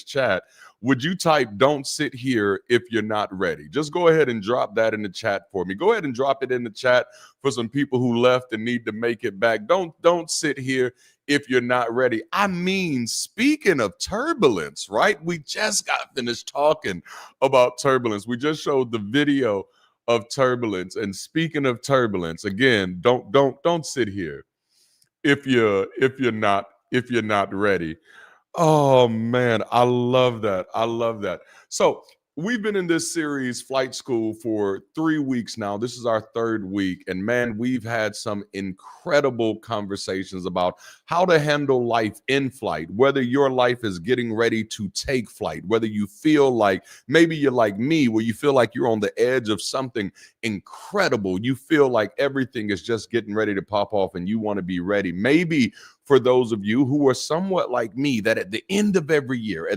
chat, would you type "don't sit here if you're not ready"? Just go ahead and drop that in the chat for me. Go ahead and drop it in the chat for some people who left and need to make it back. Don't sit here if you're not ready. I mean, speaking of turbulence, right? We just got finished talking about turbulence. We just showed the video of turbulence. And speaking of turbulence, again, don't sit here if you're not ready. Oh man, I love that. I love that. So we've been in this series, Flight School, for 3 weeks now. This is our third week. And man, we've had some incredible conversations about how to handle life in flight, whether your life is getting ready to take flight, whether you feel like maybe you're like me, where you feel like you're on the edge of something incredible. You feel like everything is just getting ready to pop off and you want to be ready. Maybe for those of you who are somewhat like me, that at the end of every year,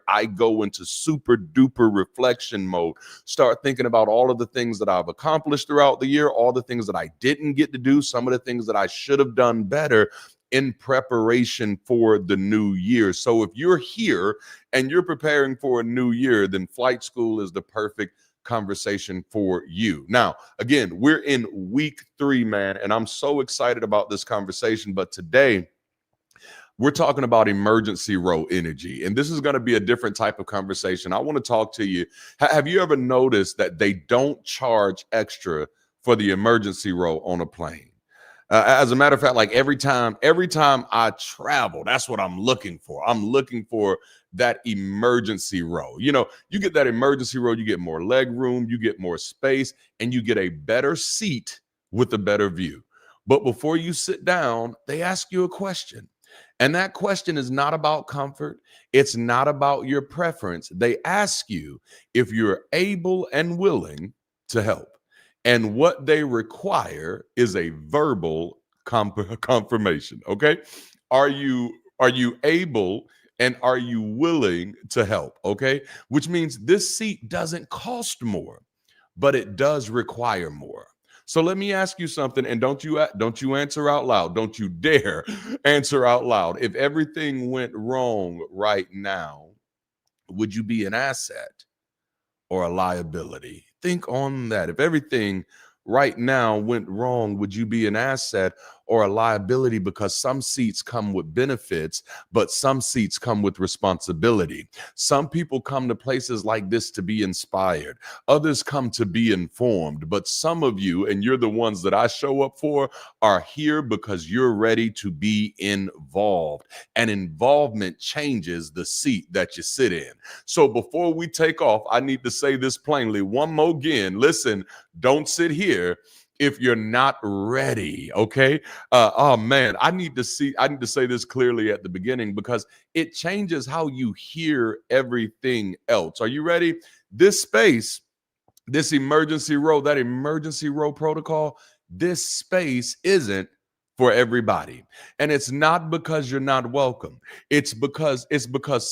I go into super duper reflection mode, start thinking about all of the things that I've accomplished throughout the year, all the things that I didn't get to do, some of the things that I should have done better in preparation for the new year. So if you're here and you're preparing for a new year, then Flight School is the perfect conversation for you. Now, again, we're in week 3, man, and I'm so excited about this conversation. But today, we're talking about emergency row energy, and this is going to be a different type of conversation. I want to talk to you. Have you ever noticed that they don't charge extra for the emergency row on a plane? As a matter of fact, like every time I travel, that's what I'm looking for. I'm looking for that emergency row. You know, you get that emergency row, you get more leg room, you get more space, and you get a better seat with a better view. But before you sit down, they ask you a question. And that question is not about comfort. It's not about your preference. They ask you if you're able and willing to help. And what they require is a verbal confirmation. Okay. Are you able and are you willing to help? Okay. Which means this seat doesn't cost more, but it does require more. So let me ask you something, and don't you answer out loud. Don't you dare answer out loud. If everything went wrong right now, would you be an asset or a liability? Think on that. If everything right now went wrong, would you be an asset or a liability? Because some seats come with benefits, but some seats come with responsibility. Some people come to places like this to be inspired. Others come to be informed. But some of you, and you're the ones that I show up for, are here because you're ready to be involved. And involvement changes the seat that you sit in. So before we take off, I need to say this plainly one more again. Listen, don't sit here if you're not ready. Okay. Oh man, I need to say this clearly at the beginning because it changes how you hear everything else. Are you ready? This space, this emergency row, that emergency row protocol, this space isn't for everybody. And it's not because you're not welcome. It's because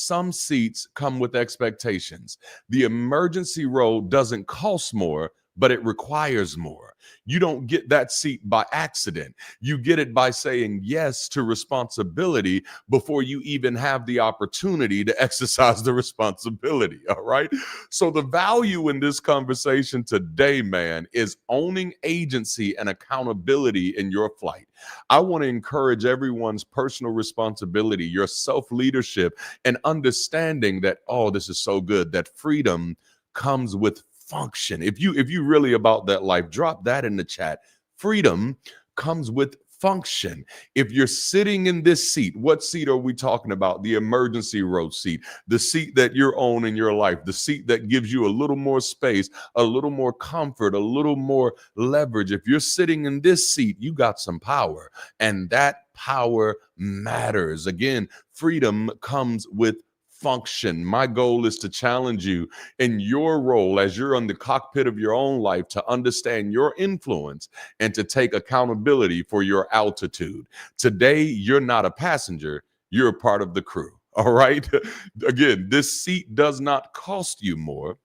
some seats come with expectations. The emergency row doesn't cost more, but it requires more. You don't get that seat by accident. You get it by saying yes to responsibility before you even have the opportunity to exercise the responsibility. All right. So the value in this conversation today, man, is owning agency and accountability in your flight. I want to encourage everyone's personal responsibility, your self-leadership, and understanding that, oh, this is so good, that freedom comes with function. If you really about that life, drop that in the chat. Freedom comes with function. If you're sitting in this seat, what seat are we talking about? The emergency row seat, the seat that you're on in your life, the seat that gives you a little more space, a little more comfort, a little more leverage. If you're sitting in this seat, you got some power, and that power matters. Again, freedom comes with function. My goal is to challenge you in your role as you're on the cockpit of your own life to understand your influence and to take accountability for your altitude. Today, you're not a passenger, you're a part of the crew. All right. Again, this seat does not cost you more,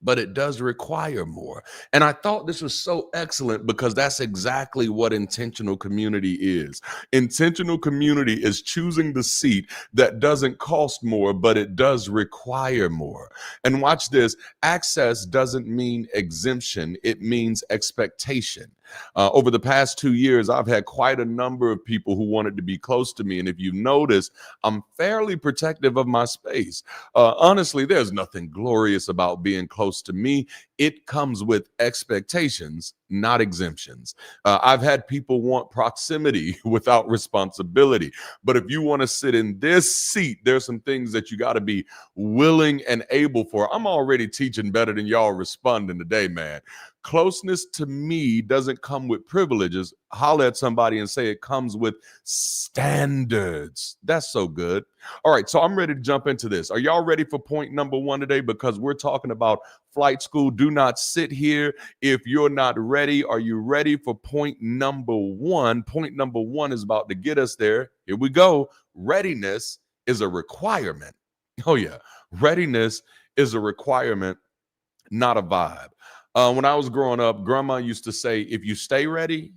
but it does require more. And I thought this was so excellent because that's exactly what intentional community is. Intentional community is choosing the seat that doesn't cost more, but it does require more. And watch this, access doesn't mean exemption, it means expectation. Over the past 2 years, I've had quite a number of people who wanted to be close to me. And if you notice, I'm fairly protective of my space. Honestly, there's nothing glorious about being close to me. It comes with expectations, not exemptions. I've had people want proximity without responsibility. But if you want to sit in this seat, there's some things that you got to be willing and able for. I'm already teaching better than y'all responding today, man. Closeness to me doesn't come with privileges. Holler at somebody and say it comes with standards. That's so good. All right, so I'm ready to jump into this. Are y'all ready for point number one today? Because we're talking about flight school. Do not sit here if you're not ready. Are you ready for point number one? Point number one is about to get us there. Here we go. Readiness is a requirement. Oh, yeah. Readiness is a requirement, not a vibe. When I was growing up, grandma used to say, if you stay ready,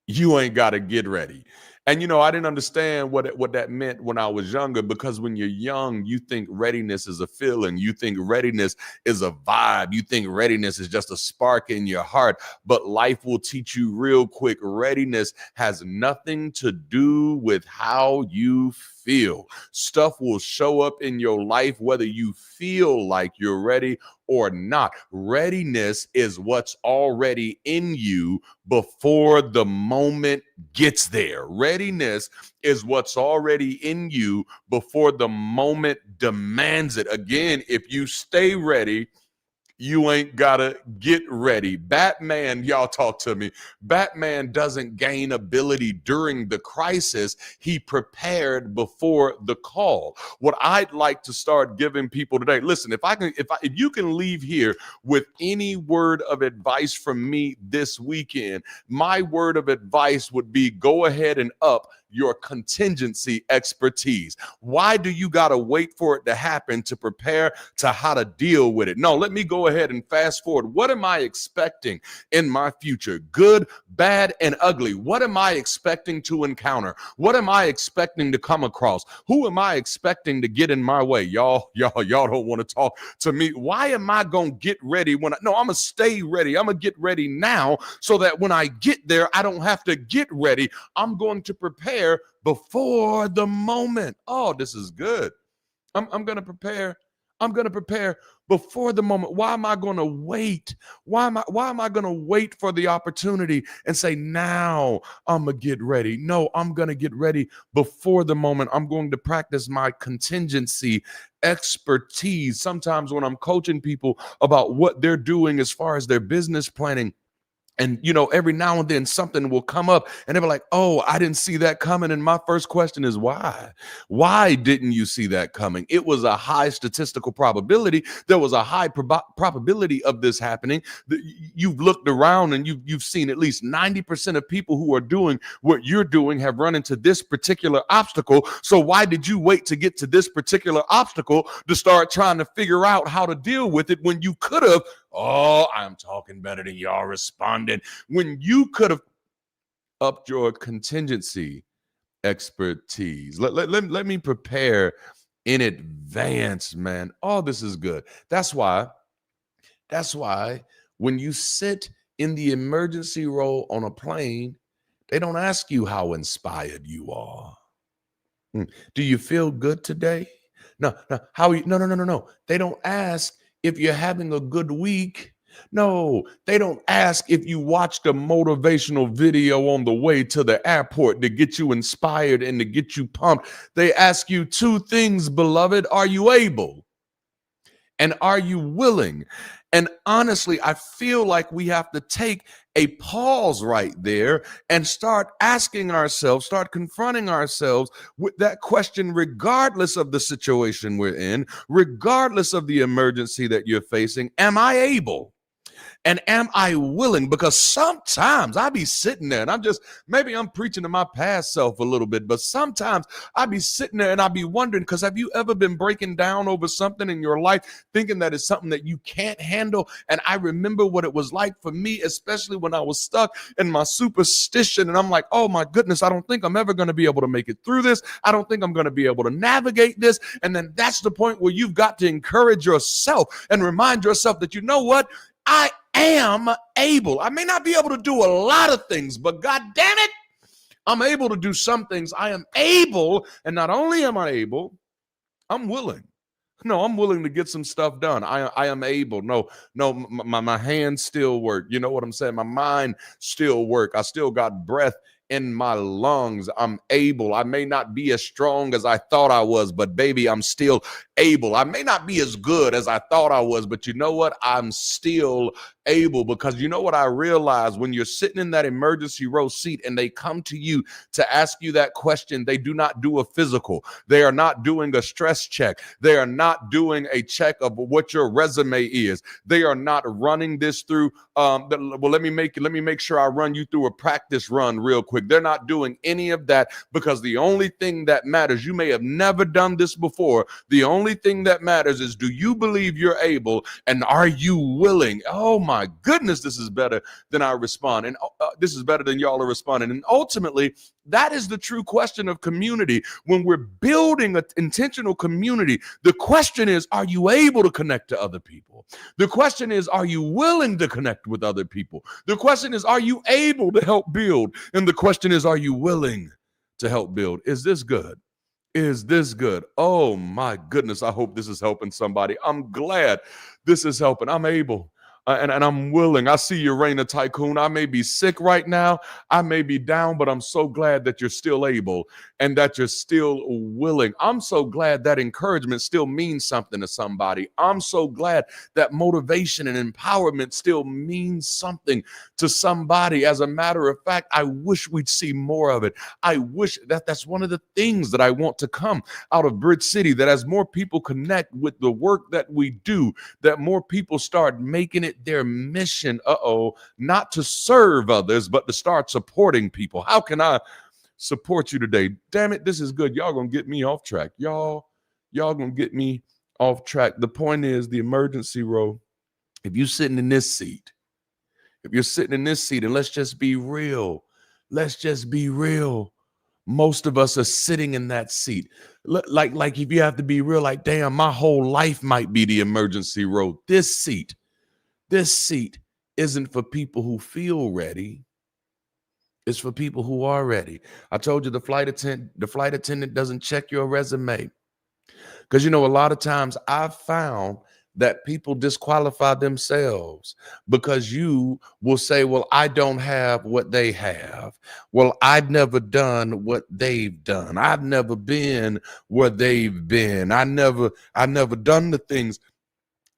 you ain't got to get ready. And, I didn't understand what that meant when I was younger, because when you're young, you think readiness is a feeling. You think readiness is a vibe. You think readiness is just a spark in your heart. But life will teach you real quick. Readiness has nothing to do with how you feel. Stuff will show up in your life whether you feel like you're ready or not. Readiness is what's already in you before the moment gets there. Readiness is what's already in you before the moment demands it. Again, if you stay ready, you ain't gotta get ready. Batman, y'all talk to me. Batman doesn't gain ability during the crisis. He prepared before the call. What I'd like to start giving people today, listen, if you can leave here with any word of advice from me this weekend, my word of advice would be go ahead and up your contingency expertise. Why do you got to wait for it to happen to prepare to how to deal with it? No, let me go ahead and fast forward. What am I expecting in my future? Good, bad, and ugly. What am I expecting to encounter? What am I expecting to come across? Who am I expecting to get in my way? Y'all don't want to talk to me. Why am I going to get ready I'm going to stay ready. I'm going to get ready now so that when I get there, I don't have to get ready. I'm going to prepare before the moment. Oh, this is good. I'm going to prepare. I'm going to prepare before the moment. Why am I going to wait? Why am I going to wait for the opportunity and say, now I'm going to get ready? No, I'm going to get ready before the moment. I'm going to practice my contingency expertise. Sometimes when I'm coaching people about what they're doing as far as their business planning, and, every now and then something will come up and they'll be like, oh, I didn't see that coming. And my first question is why? Why didn't you see that coming? It was a high statistical probability. There was a high probability of this happening. You've looked around and you've seen at least 90% of people who are doing what you're doing have run into this particular obstacle. So why did you wait to get to this particular obstacle to start trying to figure out how to deal with it when you could have? Oh, I'm talking better than y'all responded. When you could have upped your contingency expertise. Let me prepare in advance, man. Oh, this is good. That's why when you sit in the emergency role on a plane, they don't ask you how inspired you are. Do you feel good today? No. How are you? No. They don't ask if you're having a good week. No, they don't ask if you watched a motivational video on the way to the airport to get you inspired and to get you pumped. They ask you two things, beloved. Are you able? And are you willing? And honestly, I feel like we have to take a pause right there and start asking ourselves, start confronting ourselves with that question, regardless of the situation we're in, regardless of the emergency that you're facing. Am I able? And am I willing? Because sometimes I be sitting there and maybe I'm preaching to my past self a little bit, but sometimes I be sitting there and I be wondering, because have you ever been breaking down over something in your life, thinking that it's something that you can't handle? And I remember what it was like for me, especially when I was stuck in my superstition. And I'm like, oh my goodness, I don't think I'm ever going to be able to make it through this. I don't think I'm going to be able to navigate this. And then that's the point where you've got to encourage yourself and remind yourself that, you know what? I am able. I may not be able to do a lot of things, but God damn it, I'm able to do some things. I am able. And not only am I able, I'm willing. No, I'm willing to get some stuff done. I am able. No, my hands still work. You know what I'm saying? My mind still work. I still got breath in my lungs. I'm able. I may not be as strong as I thought I was, but baby, I'm still able. I may not be as good as I thought I was, but you know what? I'm still able. Because you know what I realized, when you're sitting in that emergency row seat and they come to you to ask you that question, they do not do a physical. They are not doing a stress check. They are not doing a check of what your resume is. They are not running this through. Well, let me make sure I run you through a practice run real quick. They're not doing any of that, because the only thing that matters, you may have never done this before. The only thing that matters is, do you believe you're able, and are you willing? Oh my goodness, this is better than I respond. And this is better than y'all are responding. And ultimately, that is the true question of community. When we're building an intentional community, the question is, are you able to connect to other people? The question is, are you willing to connect with other people? The question is, are you able to help build? And the question is, are you willing to help build? Is this good? Is this good? Oh my goodness. I hope this is helping somebody. I'm glad this is helping. I'm able. And I'm willing. I see you, Raina Tycoon. I may be sick right now. I may be down, but I'm so glad that you're still able and that you're still willing. I'm so glad that encouragement still means something to somebody. I'm so glad that motivation and empowerment still means something to somebody. As a matter of fact, I wish we'd see more of it. I wish that's one of the things that I want to come out of Bridge City, that as more people connect with the work that we do, that more people start making it their mission, not to serve others, but to start supporting people. How can I support you today? Damn it, this is good. Y'all gonna get me off track. Y'all gonna get me off track. The point is, the emergency row, if you're sitting in this seat, and let's just be real, most of us are sitting in that seat. Like if you have to be real, like, damn, my whole life might be the emergency row. This seat isn't for people who feel ready. It's for people who are ready. I told you the flight attendant doesn't check your resume. Because, a lot of times I've found that people disqualify themselves because you will say, well, I don't have what they have. Well, I've never done what they've done. I've never been where they've been. I never done the things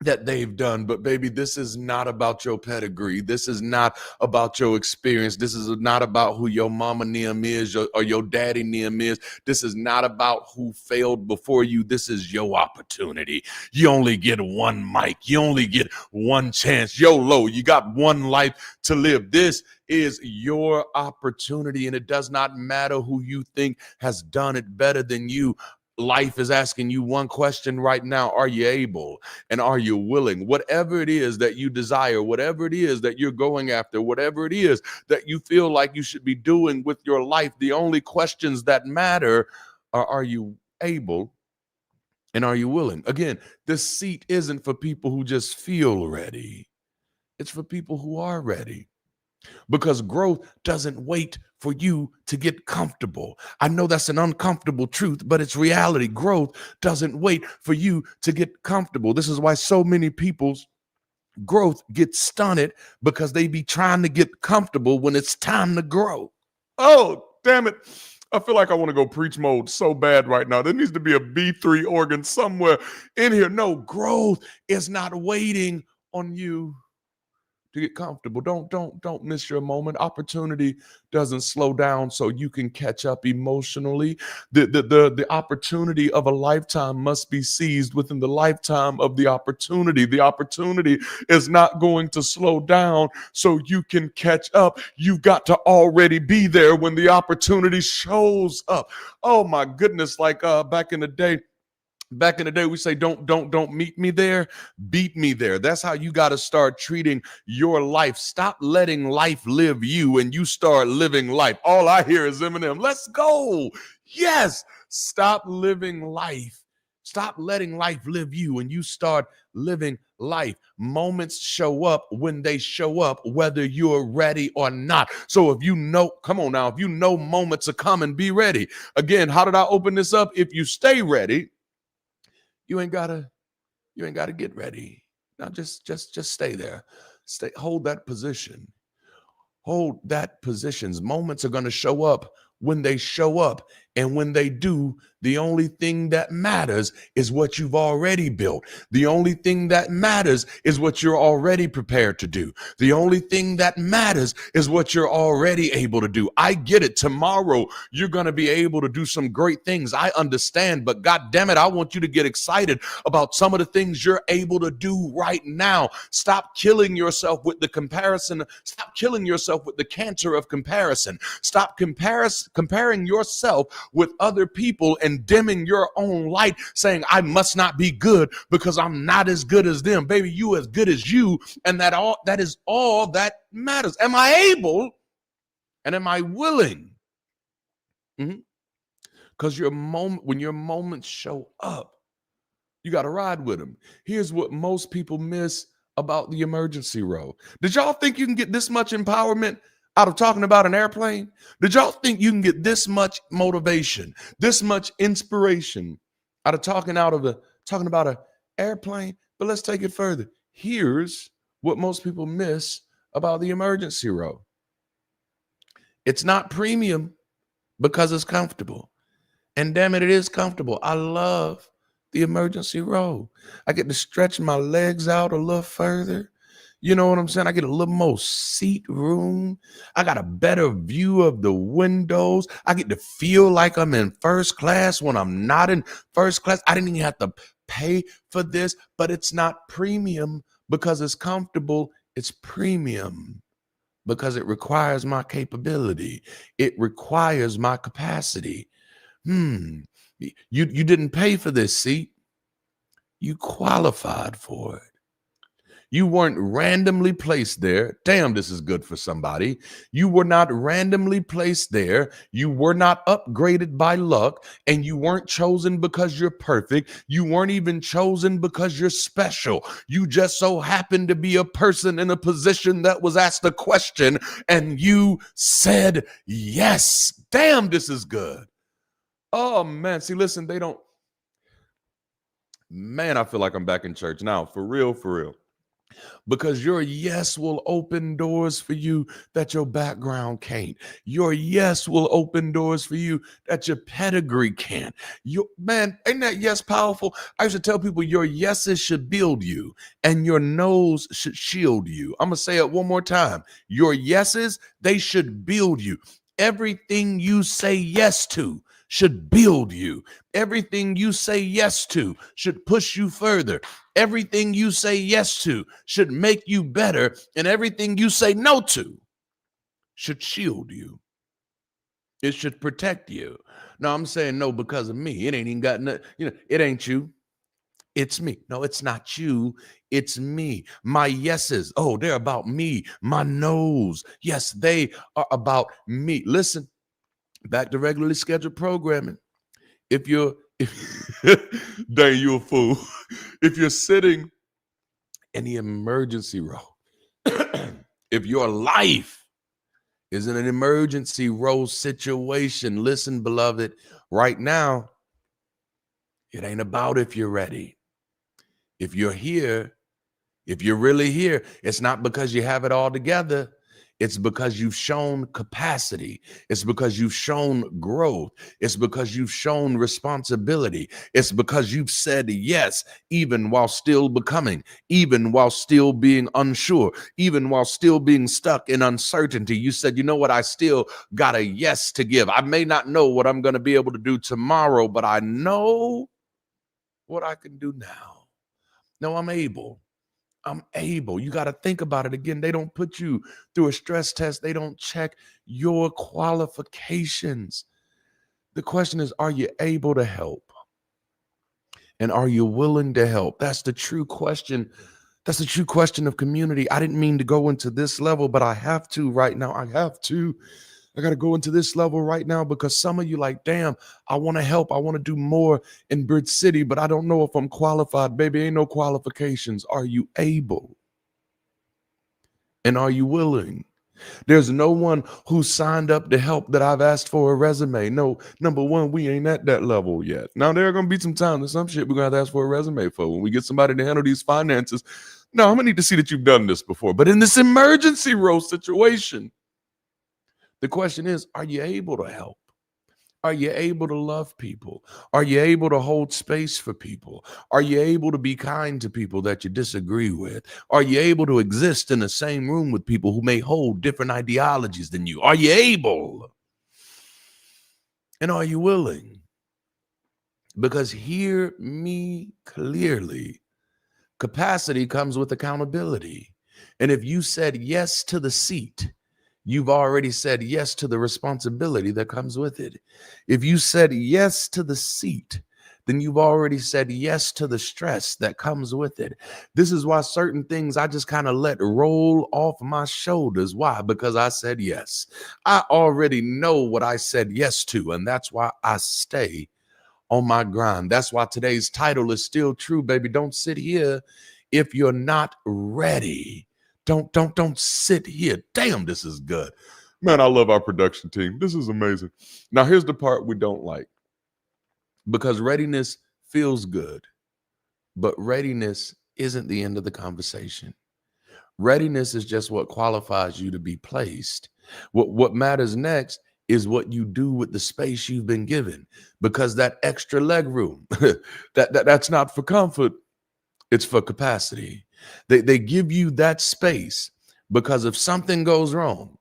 that they've done. But baby, this is not about your pedigree. This is not about your experience. This is not about who your mama Nim is or your daddy Nim is. This is not about who failed before you. This is your opportunity. You only get one mic. You only get one chance. YOLO, you got one life to live. This is your opportunity, and it does not matter who you think has done it better than you. Life is asking you one question right now. Are you able, and are you willing? Whatever it is that you desire, whatever it is that you're going after, whatever it is that you feel like you should be doing with your life, the only questions that matter are you able, and are you willing? Again, this seat isn't for people who just feel ready. It's for people who are ready. Because growth doesn't wait for you to get comfortable. I know that's an uncomfortable truth, but it's reality. Growth doesn't wait for you to get comfortable. This is why so many people's growth gets stunted, because they be trying to get comfortable when it's time to grow. Oh, damn it. I feel like I want to go preach mode so bad right now. There needs to be a B3 organ somewhere in here. No, growth is not waiting on you to get comfortable. Don't miss your moment. Opportunity doesn't slow down so you can catch up emotionally. The opportunity of a lifetime must be seized within the lifetime of the opportunity. The opportunity is not going to slow down so you can catch up. You've got to already be there when the opportunity shows up. Oh my goodness, like back in the day, we say don't meet me there, beat me there. That's how you got to start treating your life. Stop letting life live you and you start living life. All I hear is Eminem. Let's go. Yes. Stop living life. Stop letting life live you and you start living life. Moments show up when they show up, whether you're ready or not. So if you know, come on now, if you know moments are coming, be ready. Again, how did I open this up? If you stay ready, you ain't gotta get ready. Now just stay there. Hold that position. Hold that positions. Moments are going to show up when they show up. And when they do, the only thing that matters is what you've already built. The only thing that matters is what you're already prepared to do. The only thing that matters is what you're already able to do. I get it. Tomorrow, you're going to be able to do some great things. I understand, but God damn it, I want you to get excited about some of the things you're able to do right now. Stop killing yourself with the comparison. Stop killing yourself with the cancer of comparison. Stop comparing yourself with other people and dimming your own light, saying, I must not be good because I'm not as good as them. Baby, you as good as you, and that is all that matters. Am I able and am I willing? Because when your moments show up, you got to ride with them. Here's what most people miss about the emergency row. Did y'all think you can get this much empowerment out of talking about an airplane? Did y'all think you can get this much motivation, this much inspiration out of talking about an airplane? But let's take it further. Here's what most people miss about the emergency row. It's not premium because it's comfortable. And damn it, it is comfortable. I love the emergency row. I get to stretch my legs out a little further. You know what I'm saying? I get a little more seat room. I got a better view of the windows. I get to feel like I'm in first class when I'm not in first class. I didn't even have to pay for this, but it's not premium because it's comfortable. It's premium because it requires my capability. It requires my capacity. You didn't pay for this seat. You qualified for it. You weren't randomly placed there. Damn, this is good for somebody. You were not randomly placed there. You were not upgraded by luck, and you weren't chosen because you're perfect. You weren't even chosen because you're special. You just so happened to be a person in a position that was asked a question, and you said yes. Damn, this is good. Oh, man. See, listen, they don't. Man, I feel like I'm back in church now. For real, for real. Because your yes will open doors for you that your background can't. Your yes will open doors for you that your pedigree can't. Man, ain't that yes powerful? I used to tell people your yeses should build you and your no's should shield you. I'm going to say it one more time. Your yeses, they should build you. Everything you say yes to should build you. Everything you say yes to should push you further. Everything you say yes to should make you better. And everything you say no to should shield you. It should protect you. No, I'm saying no because of me. It ain't even got nothing. It ain't you. It's me. No, it's not you. It's me. My yeses, oh, they're about me. My no's, yes, they are about me. Listen, back to regularly scheduled programming. If dang, you a fool. If you're sitting in the emergency row, if your life is in an emergency row situation, listen, beloved, right now, it ain't about if you're ready. If you're here, if you're really here, it's not because you have it all together. It's because you've shown capacity. It's because you've shown growth. It's because you've shown responsibility. It's because you've said yes, even while still becoming, even while still being unsure, even while still being stuck in uncertainty. You said, you know what? I still got a yes to give. I may not know what I'm going to be able to do tomorrow, but I know what I can do now. No, I'm able. I'm able. You got to think about it again. They don't put you through a stress test. They don't check your qualifications. The question is, are you able to help? And are you willing to help? That's the true question. That's the true question of community. I didn't mean to go into this level, but I have to right now. I got to go into this level right now because some of you like, damn, I want to help. I want to do more in Bridge City, but I don't know if I'm qualified. Baby, ain't no qualifications. Are you able? And are you willing? There's no one who signed up to help that I've asked for a resume. No, number one, we ain't at that level yet. Now, there are going to be some time and some shit we're going to have to ask for a resume for when we get somebody to handle these finances. No, I'm going to need to see that you've done this before. But in this emergency role situation, the question is, are you able to help? Are you able to love people? Are you able to hold space for people? Are you able to be kind to people that you disagree with? Are you able to exist in the same room with people who may hold different ideologies than you? Are you able? And are you willing? Because hear me clearly, capacity comes with accountability. And if you said yes to the seat, you've already said yes to the responsibility that comes with it. If you said yes to the seat, then you've already said yes to the stress that comes with it. This is why certain things I just kind of let roll off my shoulders. Why? Because I said yes. I already know what I said yes to, and that's why I stay on my grind. That's why today's title is still true, baby. Don't sit here if you're not ready. Don't sit here. Damn, this is good. Man, I love our production team. This is amazing. Now, here's the part we don't like. Because readiness feels good, but readiness isn't the end of the conversation. Readiness is just what qualifies you to be placed. What matters next is what you do with the space you've been given. Because that extra leg room, that's not for comfort. It's for capacity. They give you that space because if something goes wrong,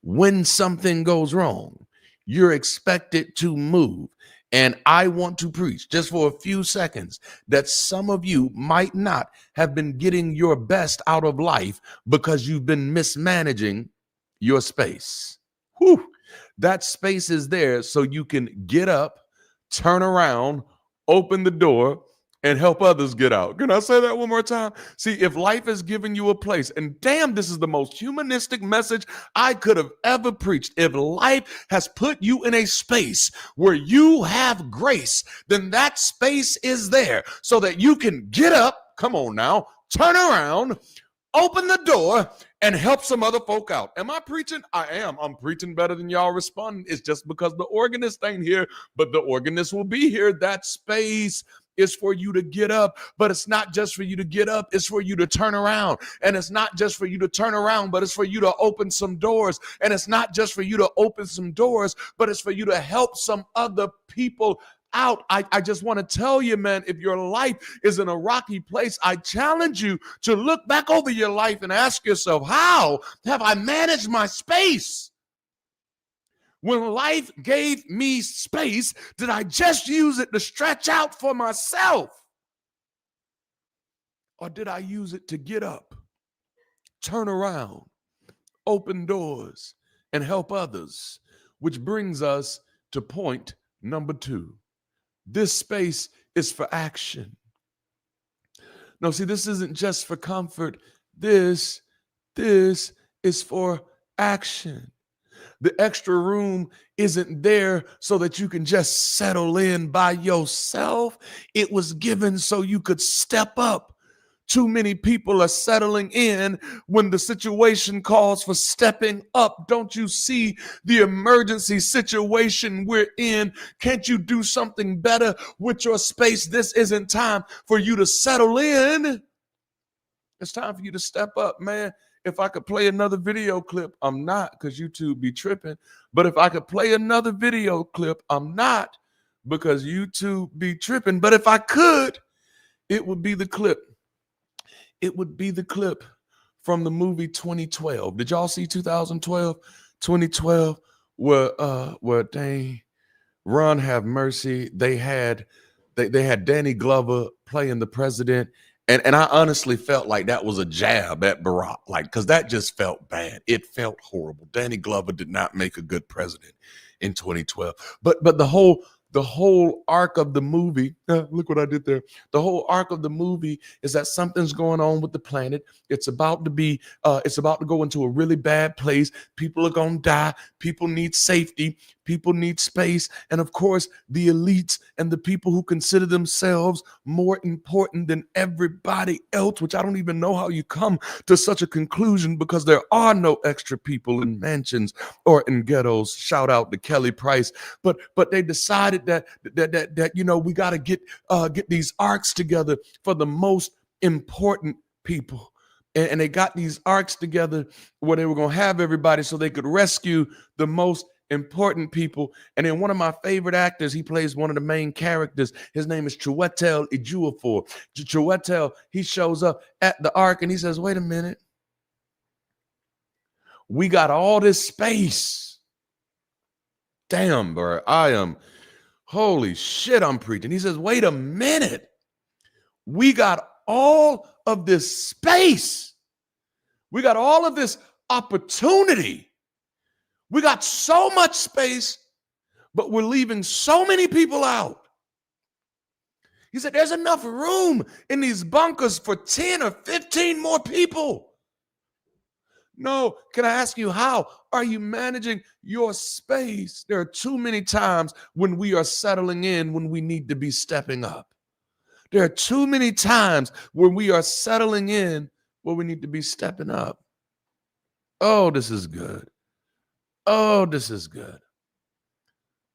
when something goes wrong, you're expected to move. And I want to preach just for a few seconds that some of you might not have been getting your best out of life because you've been mismanaging your space. Whew. That space is there so you can get up, turn around, open the door, and help others get out. Can I say that one more time? See, if life has given you a place, and damn, this is the most humanistic message I could have ever preached. If life has put you in a space where you have grace, then that space is there so that you can get up, come on now, turn around, open the door, and help some other folk out. Am I preaching? I am. I'm preaching better than y'all responding. It's just because the organist ain't here, but the organist will be here. That space is for you to get up, but it's not just for you to get up, it's for you to turn around. And it's not just for you to turn around, but it's for you to open some doors. And it's not just for you to open some doors, but it's for you to help some other people out. I just want to tell you, man, if your life is in a rocky place, I challenge you to look back over your life and ask yourself, how have I managed my space? When life gave me space, did I just use it to stretch out for myself? Or did I use it to get up, turn around, open doors, and help others? Which brings us to point number 2. This space is for action. No, see, this isn't just for comfort. This is for action. The extra room isn't there so that you can just settle in by yourself. It was given so you could step up. Too many people are settling in when the situation calls for stepping up. Don't you see the emergency situation we're in? Can't you do something better with your space? This isn't time for you to settle in. It's time for you to step up, man. if I could play another video clip, I'm not, because YouTube be tripping. But if I could play another video clip, I'm not, because YouTube be tripping. But if I could, it would be the clip. It would be the clip from the movie 2012. Did y'all see 2012? 2012, where they Run have mercy. They had Danny Glover playing the president. And I honestly felt like that was a jab at Barack, like, because that just felt bad. It felt horrible. Danny Glover did not make a good president in 2012. But the whole arc of the movie, look what I did there. The whole arc of the movie is that something's going on with the planet. It's about to go into a really bad place. People are going to die. People need safety. People need space. And of course, the elites and the people who consider themselves more important than everybody else, which I don't even know how you come to such a conclusion, because there are no extra people in mansions or in ghettos. Shout out to Kelly Price. But they decided that we got to get these arcs together for the most important people. And they got these arcs together where they were going to have everybody so they could rescue the most important people. And then one of my favorite actors, he plays one of the main characters. His name is Chiwetel Ejiofor. Chiwetel, he shows up at the arc and he says, wait a minute. We got all this space. Damn, bro. Holy shit, I'm preaching. He says, wait a minute. We got all of this space. We got all of this opportunity. We got so much space, but we're leaving so many people out. He said, there's enough room in these bunkers for 10 or 15 more people. No, can I ask you, how are you managing your space? There are too many times when we are settling in when we need to be stepping up. There are too many times when we are settling in where we need to be stepping up. Oh, this is good. Oh, this is good.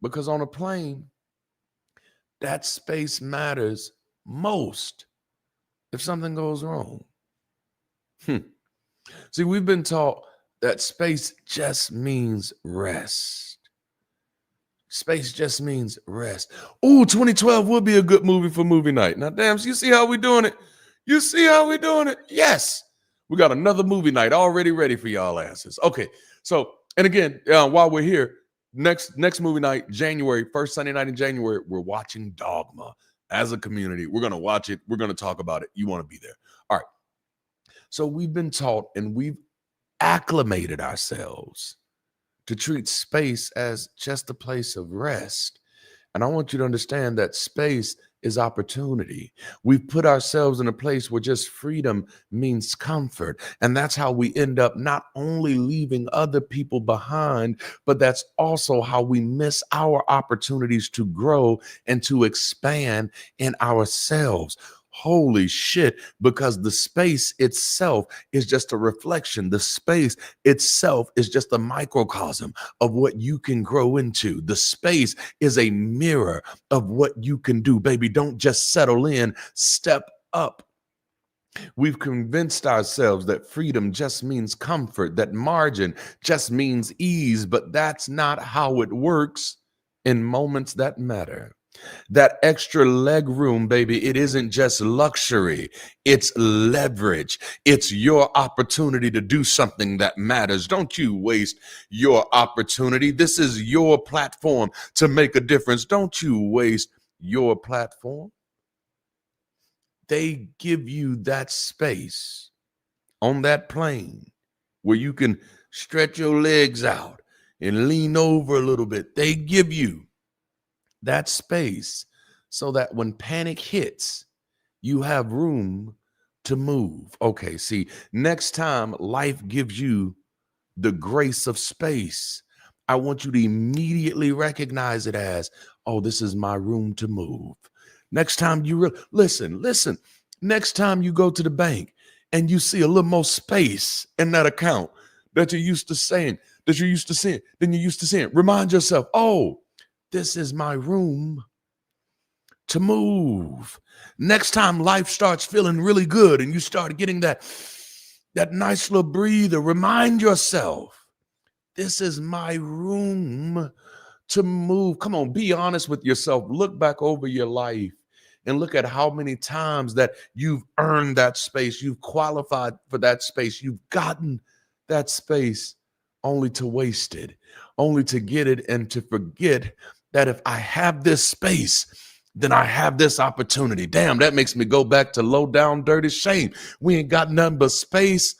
Because on a plane, that space matters most if something goes wrong. See, we've been taught that space just means rest. Space just means rest. Ooh, 2012 will be a good movie for movie night. Now, damn, so you see how we're doing it? You see how we're doing it? Yes. We got another movie night already ready for y'all asses. Okay, so, and again, while we're here, next movie night, January, first Sunday night in January, we're watching Dogma as a community. We're going to watch it. We're going to talk about it. You want to be there. All right. So we've been taught and we've acclimated ourselves to treat space as just a place of rest. And I want you to understand that space is opportunity. We've put ourselves in a place where just freedom means comfort. And that's how we end up not only leaving other people behind, but that's also how we miss our opportunities to grow and to expand in ourselves. Holy shit, because the space itself is just a reflection. The space itself is just a microcosm of what you can grow into. The space is a mirror of what you can do. Baby, don't just settle in, step up. We've convinced ourselves that freedom just means comfort, that margin just means ease, but that's not how it works in moments that matter. That extra leg room, baby, it isn't just luxury, it's leverage. It's your opportunity to do something that matters. Don't you waste your opportunity. This is your platform to make a difference. Don't you waste your platform. They give you that space on that plane where you can stretch your legs out and lean over a little bit. They give you that space so that when panic hits, you have room to move. Okay, see, next time life gives you the grace of space, I want you to immediately recognize it as, oh, this is my room to move. Next time you listen, next time you go to the bank and you see a little more space in that account that you're used to seeing, remind yourself, oh, this is my room to move. Next time life starts feeling really good and you start getting that that nice little breather. Remind yourself, this is my room to move. Come on, be honest with yourself. Look back over your life and look at how many times that you've earned that space, you've qualified for that space, you've gotten that space only to waste it, only to get it and to forget that if I have this space, then I have this opportunity. Damn, that makes me go back to low down, dirty shame. We ain't got nothing but space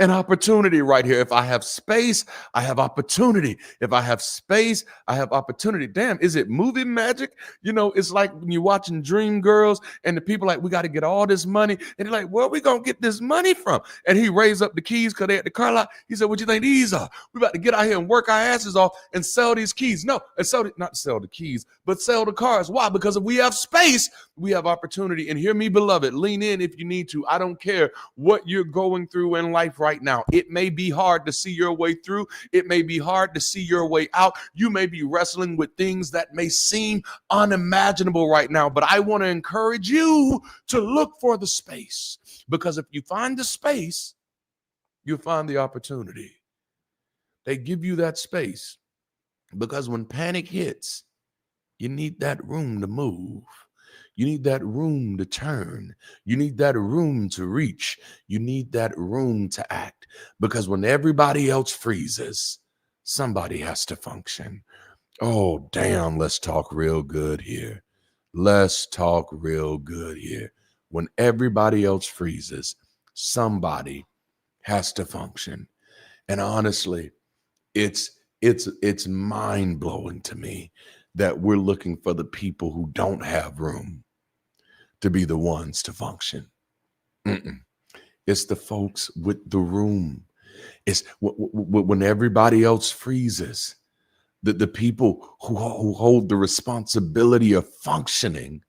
an opportunity right here. If I have space, I have opportunity. If I have space, I have opportunity. Damn, is it movie magic? You know, it's like when you're watching Dream Girls and the people like, we got to get all this money. And they're like, where are we going to get this money from? And he raised up the keys because they at the car lot. He said, what you think these are? We about to get out here and work our asses off and sell these keys. No, and sell not sell the keys, but sell the cars. Why? Because if we have space, we have opportunity. And hear me, beloved, lean in if you need to. I don't care what you're going through in life right now. It may be hard to see your way through. It may be hard to see your way out. You may be wrestling with things that may seem unimaginable right now, but I want to encourage you to look for the space, because if you find the space, you'll find the opportunity. They give you that space because when panic hits, you need that room to move. You need that room to turn. You need that room to reach. You need that room to act. Because when everybody else freezes, somebody has to function. Oh, damn, let's talk real good here. Let's talk real good here. When everybody else freezes, somebody has to function. And honestly, it's mind-blowing to me that we're looking for the people who don't have room to be the ones to function. Mm-mm. It's the folks with the room. It's when everybody else freezes, the people who hold the responsibility of functioning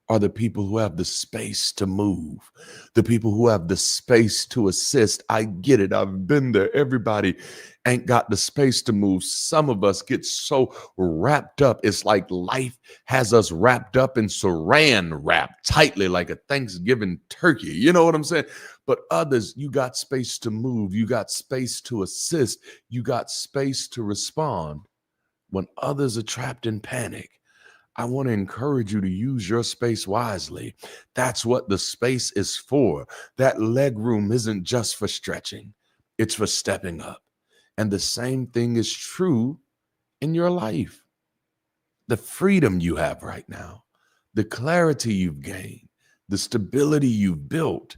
are the people who have the space to move, the people who have the space to assist. I get it. I've been there. Everybody ain't got the space to move. Some of us get so wrapped up. It's like life has us wrapped up in saran wrap tightly like a Thanksgiving turkey. You know what I'm saying? But others, you got space to move. You got space to assist. You got space to respond. When others are trapped in panic, I want to encourage you to use your space wisely. That's what the space is for. That leg room isn't just for stretching, it's for stepping up. And the same thing is true in your life. The freedom you have right now, the clarity you've gained, the stability you've built,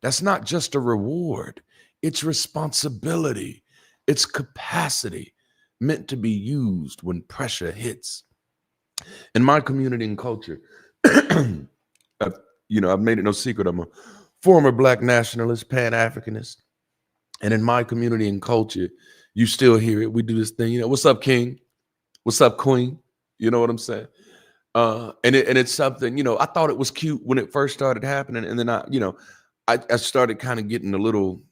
that's not just a reward, it's responsibility, it's capacity meant to be used when pressure hits. In my community and culture, I've, I've made it no secret. I'm a former Black nationalist, Pan-Africanist. And in my community and culture, you still hear it. We do this thing, what's up, King? What's up, Queen? You know what I'm saying? And it's something, I thought it was cute when it first started happening. And then I started kind of getting a little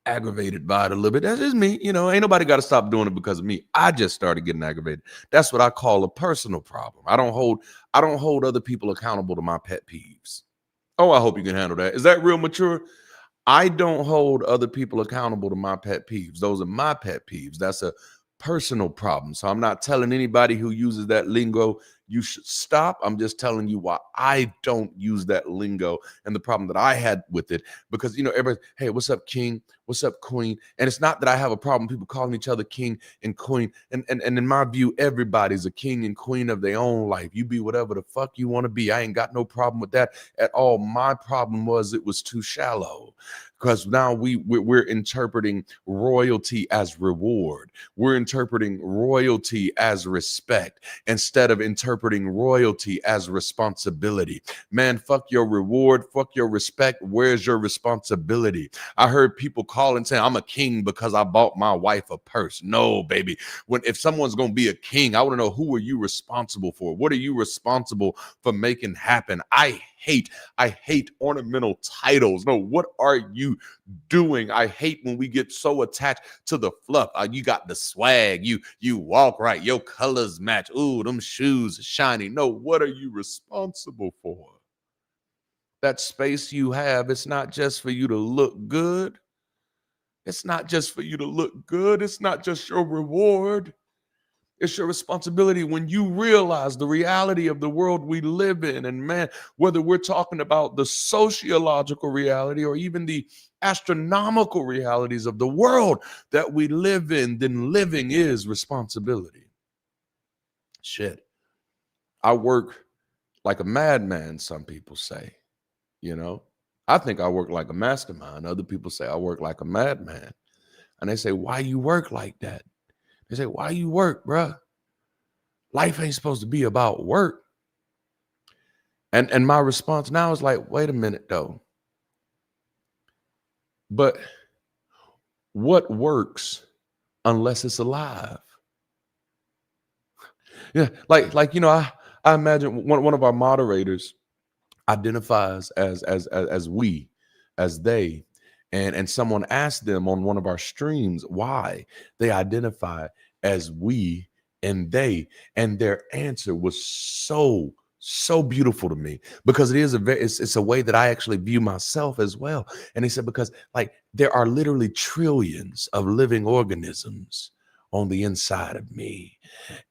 aggravated by it a little bit. That's just me. Ain't nobody got to stop doing it because of me. I just started getting aggravated. That's what I call a personal problem. I don't hold other people accountable to my pet peeves. Oh, I hope you can handle that. Is that real mature? I don't hold other people accountable to my pet peeves. Those are my pet peeves. That's a personal problem. So I'm not telling anybody who uses that lingo you should stop. I'm just telling you why I don't use that lingo and the problem that I had with it. Because, everybody, hey, what's up, King? What's up, Queen? And it's not that I have a problem people calling each other King and Queen. And in my view, everybody's a king and queen of their own life. You be whatever the fuck you want to be. I ain't got no problem with that at all. My problem was it was too shallow. Because now we're interpreting royalty as reward. We're interpreting royalty as respect instead of interpreting royalty as responsibility. Man, fuck your reward, fuck your respect. Where's your responsibility? I heard people call and say, I'm a king because I bought my wife a purse. No, baby. If someone's going to be a king, I want to know, who are you responsible for? What are you responsible for making happen? I hate ornamental titles. No, what are you doing? I hate when we get so attached to the fluff. You got the swag. You walk right. Your colors match. Ooh, them shoes shiny. No, what are you responsible for? That space you have, it's not just for you to look good. It's not just for you to look good. It's not just your reward. It's your responsibility when you realize the reality of the world we live in. And man, whether we're talking about the sociological reality or even the astronomical realities of the world that we live in, then living is responsibility. Shit. I work like a madman, some people say, you know. I think I work like a mastermind. Other people say I work like a madman. And they say, why you work like that? They say, why you work, bruh? Life ain't supposed to be about work. And my response now is like, wait a minute though. But what works unless it's alive? Yeah, like I imagine one of our moderators identifies as we, as they, and someone asked them on one of our streams why they identify as we and they, and their answer was so beautiful to me, because it is it's a way that I actually view myself as well. And they said, because like there are literally trillions of living organisms on the inside of me,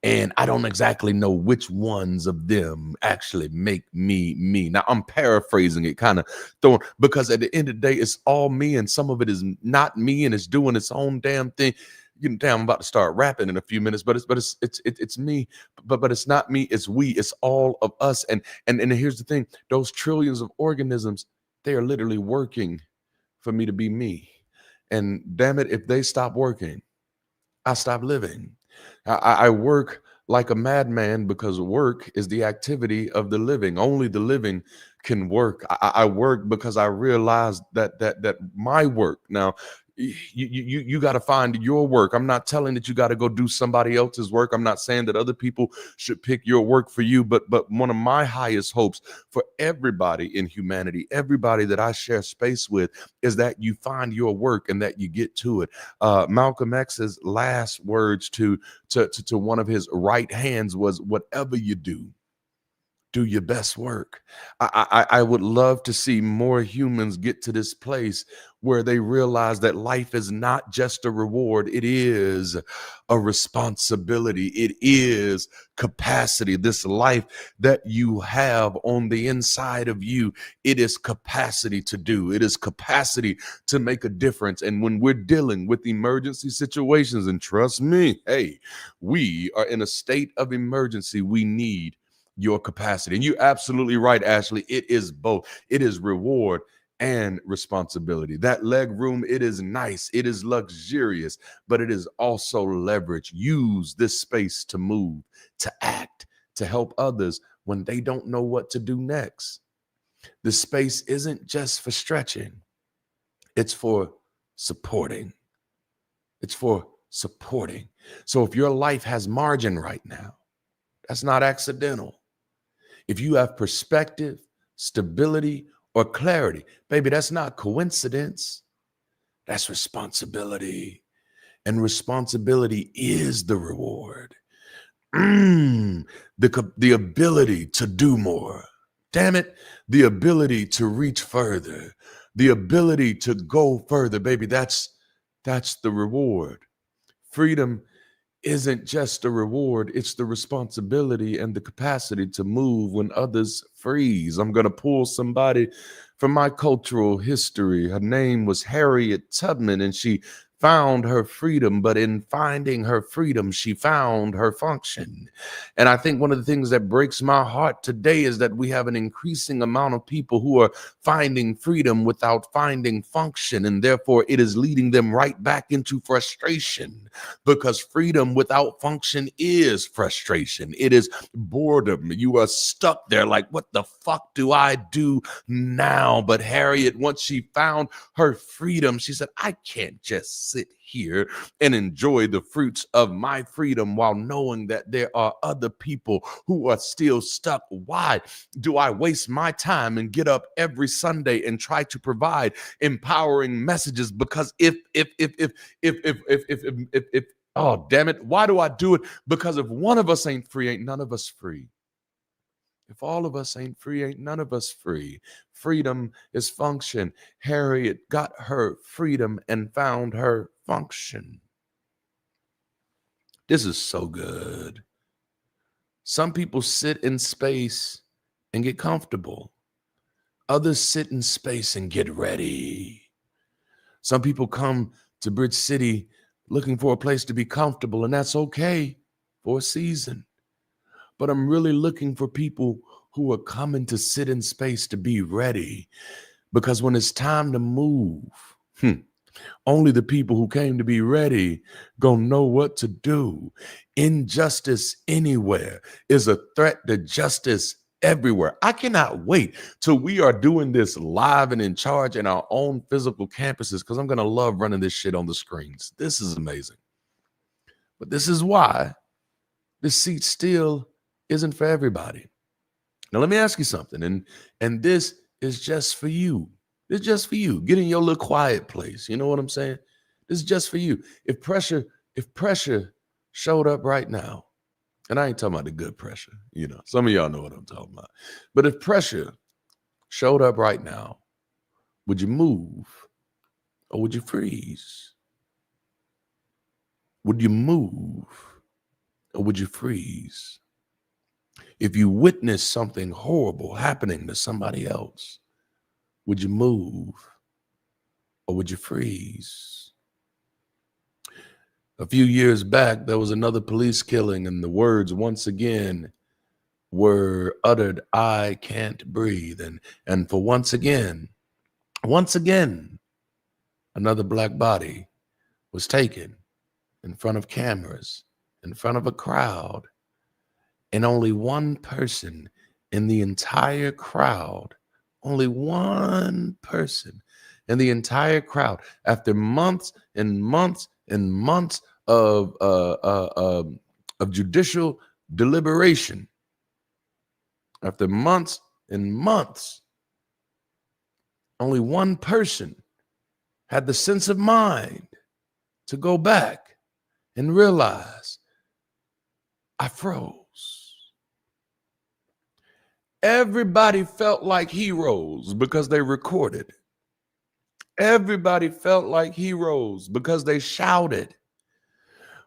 and I don't exactly know which ones of them actually make me me. Now I'm paraphrasing it, kind of throwing, because at the end of the day, it's all me, and some of it is not me, and it's doing its own damn thing. You know, damn, I'm about to start rapping in a few minutes, but it's me, but it's not me, it's we, it's all of us. And here's the thing: those trillions of organisms, they are literally working for me to be me. And damn it, if they stop working, I stop living. I work like a madman because work is the activity of the living. Only the living can work. I work because I realize that my work. Now, you got to find your work. I'm not telling that you got to go do somebody else's work. I'm not saying that other people should pick your work for you. But one of my highest hopes for everybody in humanity, everybody that I share space with, is that you find your work and that you get to it. Malcolm X's last words to one of his right hands was, whatever you do your best work. I would love to see more humans get to this place where they realize that life is not just a reward, it is a responsibility, it is capacity. This life that you have on the inside of you, it is capacity to do, it is capacity to make a difference. And when we're dealing with emergency situations, and trust me, hey, we are in a state of emergency, we need your capacity. And you're absolutely right, Ashley. It is both. It is reward and responsibility. That leg room, it is nice, it is luxurious, but it is also leverage. Use this space to move, to act, to help others when they don't know what to do next. The space isn't just for stretching, it's for supporting. It's for supporting. So if your life has margin right now, that's not accidental. If you have perspective, stability, or clarity, baby, that's not coincidence. That's responsibility. And responsibility is the reward. The ability to do more. Damn it, the ability to reach further. The ability to go further, baby, that's the reward. Freedom isn't just a reward, it's the responsibility and the capacity to move when others freeze. I'm going to pull somebody from my cultural history. Her name was Harriet Tubman, and she found her freedom, but in finding her freedom, she found her function. And I think one of the things that breaks my heart today is that we have an increasing amount of people who are finding freedom without finding function, and therefore it is leading them right back into frustration, because freedom without function is frustration. It is boredom. You are stuck there like, what the fuck do I do now? But Harriet, once she found her freedom, she said, I can't just sit here and enjoy the fruits of my freedom while knowing that there are other people who are still stuck. Why do I waste my time and get up every Sunday and try to provide empowering messages? Because if oh damn it, why do I do it? Because if one of us ain't free, ain't none of us free. If all of us ain't free, ain't none of us free. Freedom is function. Harriet got her freedom and found her function. This is so good. Some people sit in space and get comfortable. Others sit in space and get ready. Some people come to Bridge City looking for a place to be comfortable, and that's okay for a season. But I'm really looking for people who are coming to sit in space to be ready, because when it's time to move, only the people who came to be ready gonna know what to do. Injustice anywhere is a threat to justice everywhere. I cannot wait till we are doing this live and in charge in our own physical campuses, because I'm gonna love running this shit on the screens. This is amazing. But this is why this seat still isn't for everybody. Now let me ask you something, and this is just for you. It's just for you. Get in your little quiet place. You know what I'm saying? This is just for you. If pressure showed up right now, and I ain't talking about the good pressure, some of y'all know what I'm talking about. But if pressure showed up right now, would you move or would you freeze? Would you move or would you freeze? If you witness something horrible happening to somebody else, would you move or would you freeze? A few years back, there was another police killing, and the words once again were uttered, "I can't breathe." And for once again, another black body was taken in front of cameras, in front of a crowd, and only one person in the entire crowd, only one person in the entire crowd, after months and months and months of judicial deliberation, after months and months, only one person had the sense of mind to go back and realize, I froze. Everybody felt like heroes because they recorded. Everybody felt like heroes because they shouted.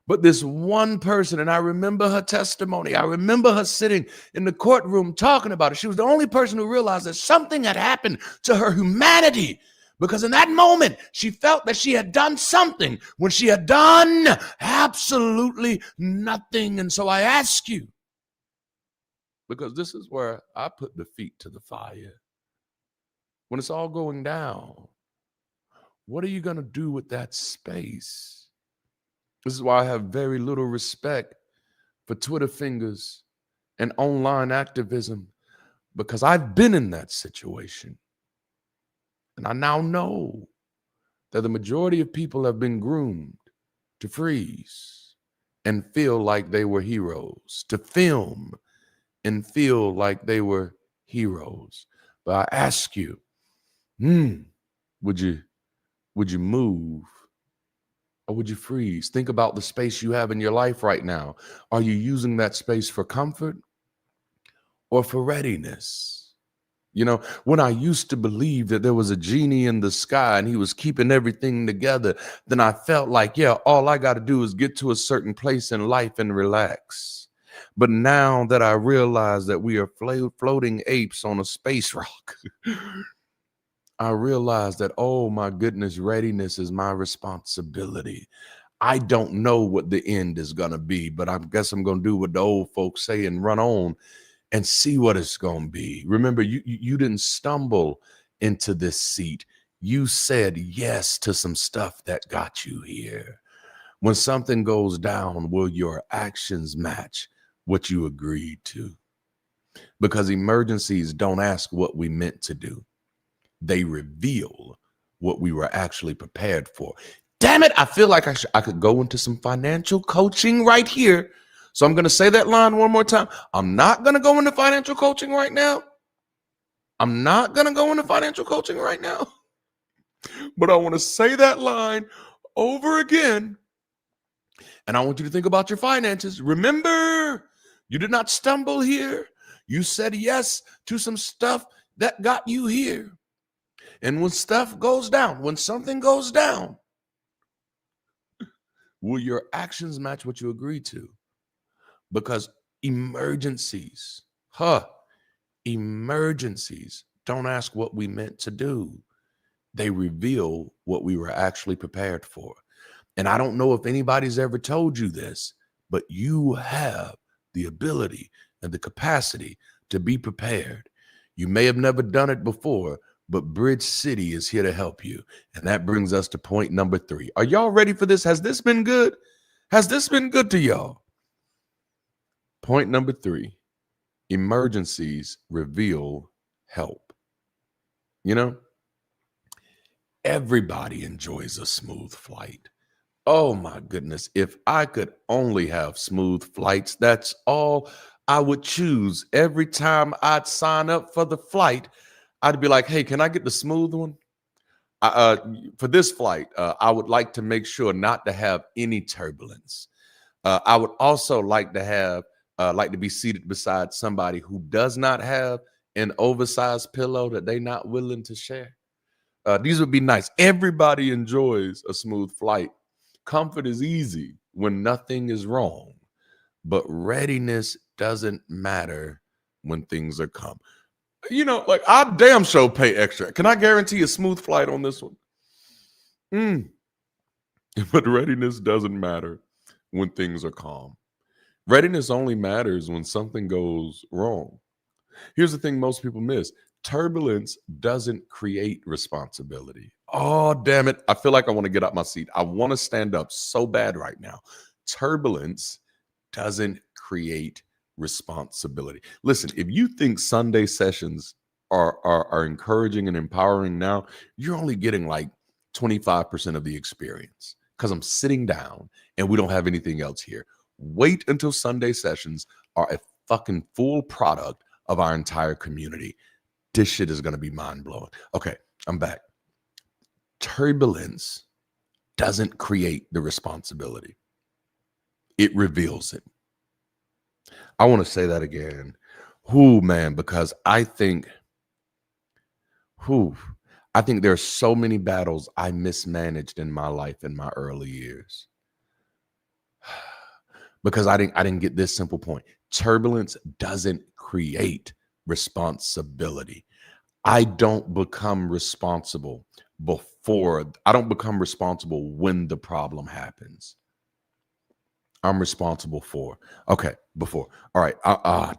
But this one person, and I remember her testimony, I remember her sitting in the courtroom talking about it. She was the only person who realized that something had happened to her humanity, because in that moment, she felt that she had done something when she had done absolutely nothing. And so I ask you, because this is where I put the feet to the fire. When it's all going down, what are you going to do with that space? This is why I have very little respect for Twitter fingers and online activism, because I've been in that situation. And I now know that the majority of people have been groomed to freeze and feel like they were heroes, to film and feel like they were heroes. But I ask you, would you move or would you freeze? Think about the space you have in your life right now. Are you using that space for comfort or for readiness? When I used to believe that there was a genie in the sky and he was keeping everything together, then I felt like, all I got to do is get to a certain place in life and relax. But now that I realize that we are floating apes on a space rock, I realize that, oh my goodness, readiness is my responsibility. I don't know what the end is going to be, but I guess I'm going to do what the old folks say and run on and see what it's going to be. Remember, you didn't stumble into this seat. You said yes to some stuff that got you here. When something goes down, will your actions match what you agreed to? Because emergencies don't ask what we meant to do. They reveal what we were actually prepared for. Damn it, I feel like I could go into some financial coaching right here. So I'm going to say that line one more time. I'm not going to go into financial coaching right now. I'm not going to go into financial coaching right now. But I want to say that line over again. And I want you to think about your finances. Remember, you did not stumble here. You said yes to some stuff that got you here. And when stuff goes down, when something goes down, will your actions match what you agreed to? Because emergencies, emergencies don't ask what we meant to do. They reveal what we were actually prepared for. And I don't know if anybody's ever told you this, but you have the ability and the capacity to be prepared. You may have never done it before, but Bridge City is here to help you. And that brings us to point number 3. Are y'all ready for this? Has this been good? Has this been good to y'all? Point number 3, emergencies reveal help. You know, everybody enjoys a smooth flight. Oh my goodness. If I could only have smooth flights, that's all I would choose. Every time I'd sign up for the flight, I'd be like, hey, can I get the smooth one? For this flight, I would like to make sure not to have any turbulence. I would also like to be seated beside somebody who does not have an oversized pillow that they're not willing to share. These would be nice. Everybody enjoys a smooth flight. Comfort is easy when nothing is wrong, but readiness doesn't matter when things are come. You know, like I damn sure pay extra. Can I guarantee a smooth flight on this one? But readiness doesn't matter when things are calm. Readiness only matters when something goes wrong. Here's the thing most people miss. Turbulence doesn't create responsibility. Oh, damn it. I feel like I want to get out my seat. I want to stand up so bad right now. Turbulence doesn't create responsibility. Listen, if you think Sunday sessions are encouraging and empowering now, you're only getting like 25% of the experience because I'm sitting down and we don't have anything else here. Wait until Sunday sessions are a fucking full product of our entire community. This shit is going to be mind-blowing. Okay, I'm back. Turbulence doesn't create the responsibility. It reveals it. I want to say that again. Man, because I think there are so many battles I mismanaged in my life in my early years. Because I didn't get this simple point. Turbulence doesn't create responsibility. I don't become responsible when the problem happens. I'm responsible for. Okay, before. All right.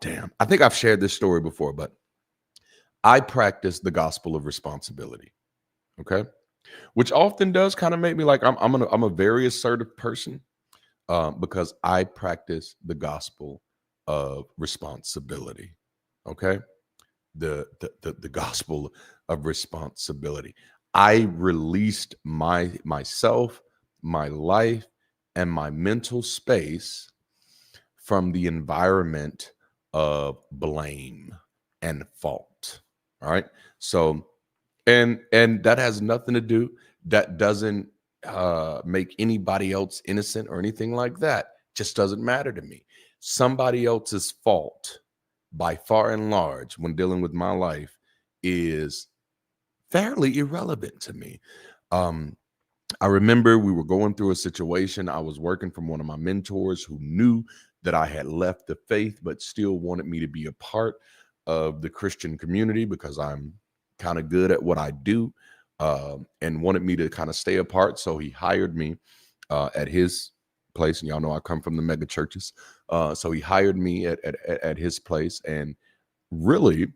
Damn. I think I've shared this story before, but I practice the gospel of responsibility. Okay, which often does kind of make me like I'm a very assertive person. Because I practice the gospel of responsibility. Okay, the gospel of responsibility. I released myself, my life, and my mental space from the environment of blame and fault. All right, so and that has nothing to do. That doesn't make anybody else innocent or anything like that. Just doesn't matter to me. Somebody else's fault, by far and large, when dealing with my life, is fairly irrelevant to me. I remember we were going through a situation. I was working from one of my mentors who knew that I had left the faith, but still wanted me to be a part of the Christian community because I'm kind of good at what I do. And wanted me to kind of stay apart. So he hired me at his place. And y'all know I come from the mega churches. So he hired me at his place and really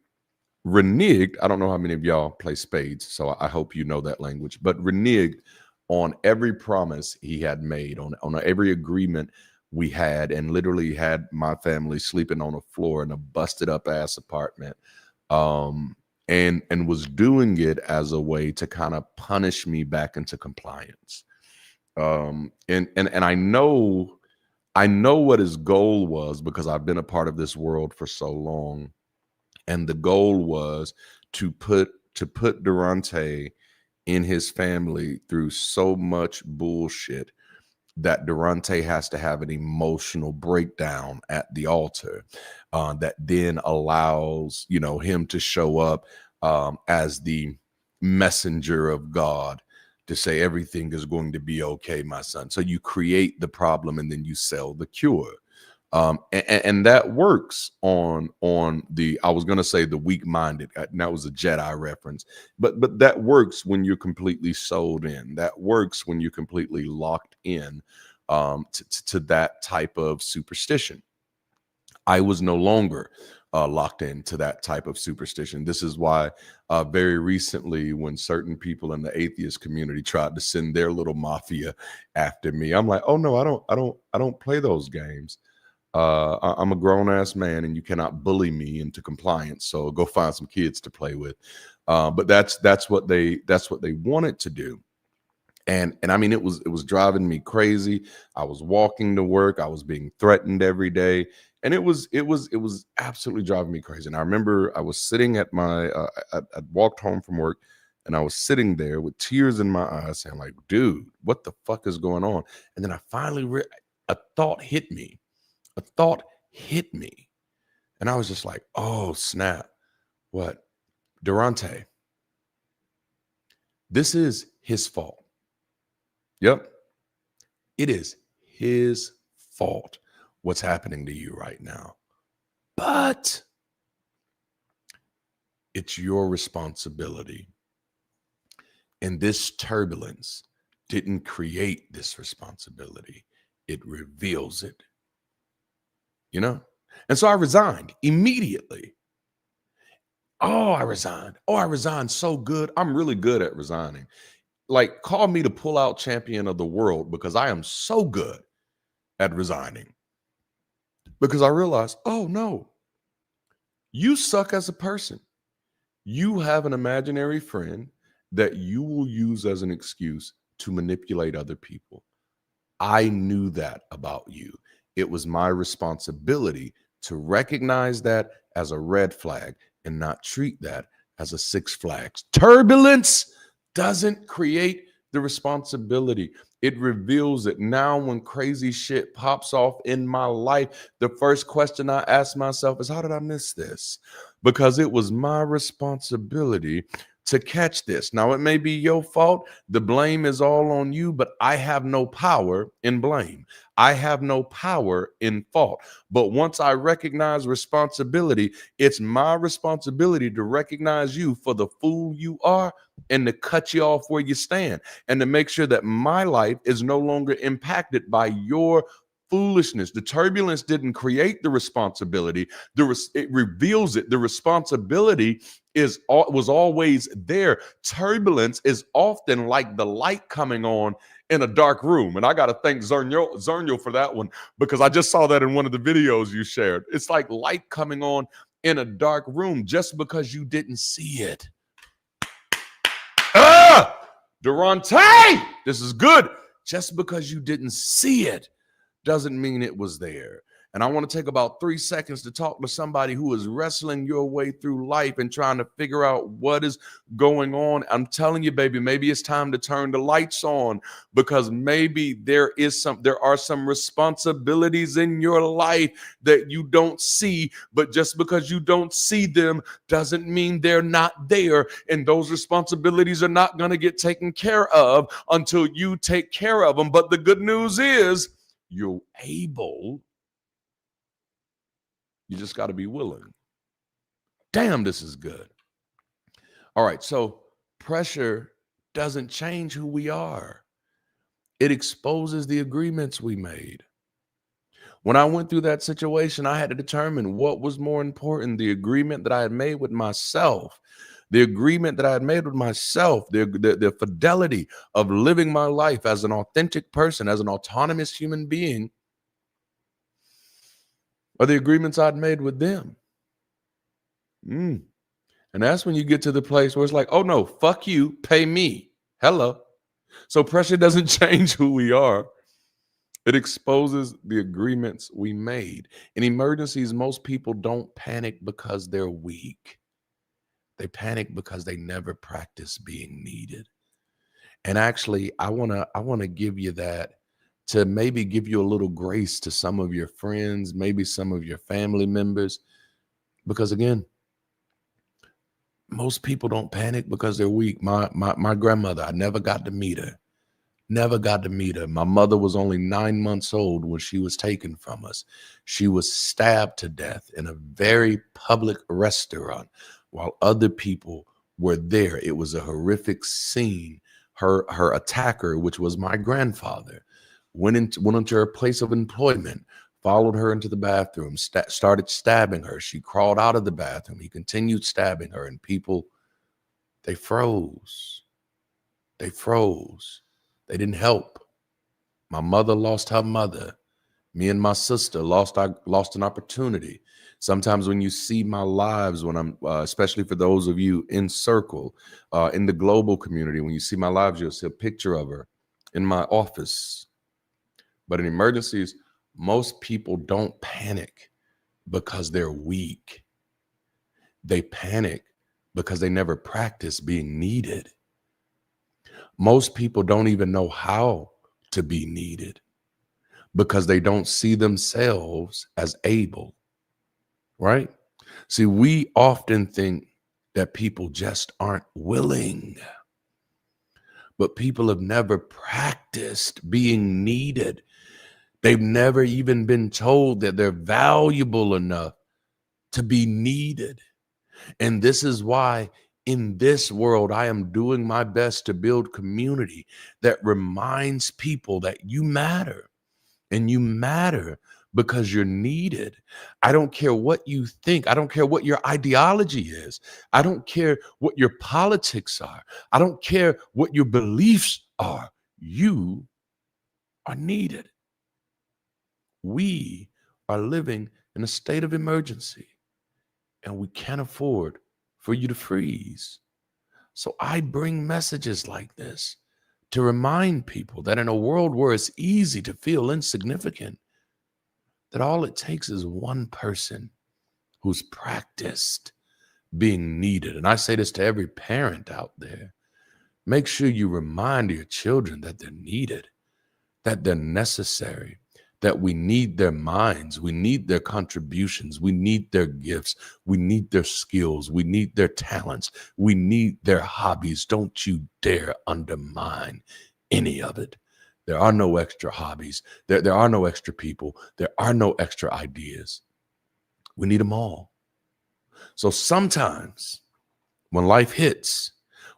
reneged. I don't know how many of y'all play spades, so I hope you know that language, but reneged on every promise he had made, on every agreement we had, and literally had my family sleeping on a floor in a busted up ass apartment. And was doing it as a way to kind of punish me back into compliance. And I know what his goal was because I've been a part of this world for so long. And the goal was to put Darante and his family through so much bullshit that Darante has to have an emotional breakdown at the altar, that then allows, him to show up as the messenger of God to say everything is going to be okay, my son. So you create the problem and then you sell the cure. And that works on the, I was going to say the weak-minded, and that was a Jedi reference, but that works when you're completely sold in. That works when you're completely locked in to that type of superstition. I was no longer locked into that type of superstition. This is why very recently, when certain people in the atheist community tried to send their little mafia after me, I'm like, oh no, I don't play those games. I'm a grown ass man, and you cannot bully me into compliance. So go find some kids to play with. But that's what they wanted to do. And I mean, it was driving me crazy. I was walking to work. I was being threatened every day, and it was absolutely driving me crazy. And I remember I was sitting at my I walked home from work, and I was sitting there with tears in my eyes, saying like, "Dude, what the fuck is going on?" And then I finally a thought hit me. A thought hit me, and I was just like, "Oh snap! What, Darante? This is his fault." Yep. It is his fault what's happening to you right now. But it's your responsibility. And this turbulence didn't create this responsibility. It reveals it. And so I resigned immediately. Oh, I resigned. Oh, I resigned so good. I'm really good at resigning. Like, call me the pull-out champion of the world, because I am so good at resigning. Because I realized, oh no, you suck as a person. You have an imaginary friend that you will use as an excuse to manipulate other people. I knew that about you. It was my responsibility to recognize that as a red flag and not treat that as a Six Flags. Turbulence doesn't create the responsibility. It reveals it. Now, when crazy shit pops off in my life, the first question I ask myself is, how did I miss this? Because it was my responsibility to catch this. Now, it may be your fault. The blame is all on you, but I have no power in blame. I have no power in fault. But once I recognize responsibility, it's my responsibility to recognize you for the fool you are and to cut you off where you stand, and to make sure that my life is no longer impacted by your foolishness. The turbulence didn't create the responsibility. It reveals it. The responsibility was always there. Turbulence is often like the light coming on in a dark room. And I got to thank Zernio for that one, because I just saw that in one of the videos you shared. It's like light coming on in a dark room just because you didn't see it. Darante, this is good. Just because you didn't see it doesn't mean it was there. And I want to take about 3 seconds to talk to somebody who is wrestling your way through life and trying to figure out what is going on. I'm telling you, baby, maybe it's time to turn the lights on, because maybe there are some responsibilities in your life that you don't see, but just because you don't see them doesn't mean they're not there. And those responsibilities are not going to get taken care of until you take care of them. But the good news is you're able. You just got to be willing. Damn, this is good. All right, so pressure doesn't change who we are. It exposes the agreements we made. When I went through that situation, I had to determine what was more important: the agreement that I had made with myself, the fidelity of living my life as an authentic person, as an autonomous human being, or the agreements I'd made with them. And that's when you get to the place where it's like, oh no, fuck you, pay me. Hello. So pressure doesn't change who we are. It exposes the agreements we made. In emergencies, most people don't panic because they're weak. They panic because they never practice being needed. And actually, I wanna give you that to maybe give you a little grace to some of your friends, maybe some of your family members. Because again, most people don't panic because they're weak. My grandmother, I never got to meet her. Never got to meet her. My mother was only 9 months old when she was taken from us. She was stabbed to death in a very public restaurant while other people were there. It was a horrific scene. Her attacker, which was my grandfather, went into her place of employment, followed her into the bathroom, started stabbing her. She crawled out of the bathroom. He continued stabbing her, and people, they froze. They froze. They didn't help. My mother lost her mother. Me and my sister lost an opportunity. Sometimes when you see my lives, when I'm, especially for those of you in circle, in the global community, when you see my lives, you'll see a picture of her in my office. But in emergencies, most people don't panic because they're weak. They panic because they never practice being needed. Most people don't even know how to be needed because they don't see themselves as able, right? See, we often think that people just aren't willing, but people have never practiced being needed. They've never even been told that they're valuable enough to be needed. And this is why in this world, I am doing my best to build community that reminds people that you matter, and you matter because you're needed. I don't care what you think. I don't care what your ideology is. I don't care what your politics are. I don't care what your beliefs are. You are needed. We are living in a state of emergency, and we can't afford for you to freeze. So I bring messages like this to remind people that in a world where it's easy to feel insignificant, that all it takes is one person who's practiced being needed. And I say this to every parent out there. Make sure you remind your children that they're needed, that they're necessary, that we need their minds, we need their contributions, we need their gifts, we need their skills, we need their talents, we need their hobbies. Don't you dare undermine any of it. There are no extra hobbies. There are no extra people. There are no extra ideas. We need them all. So sometimes when life hits,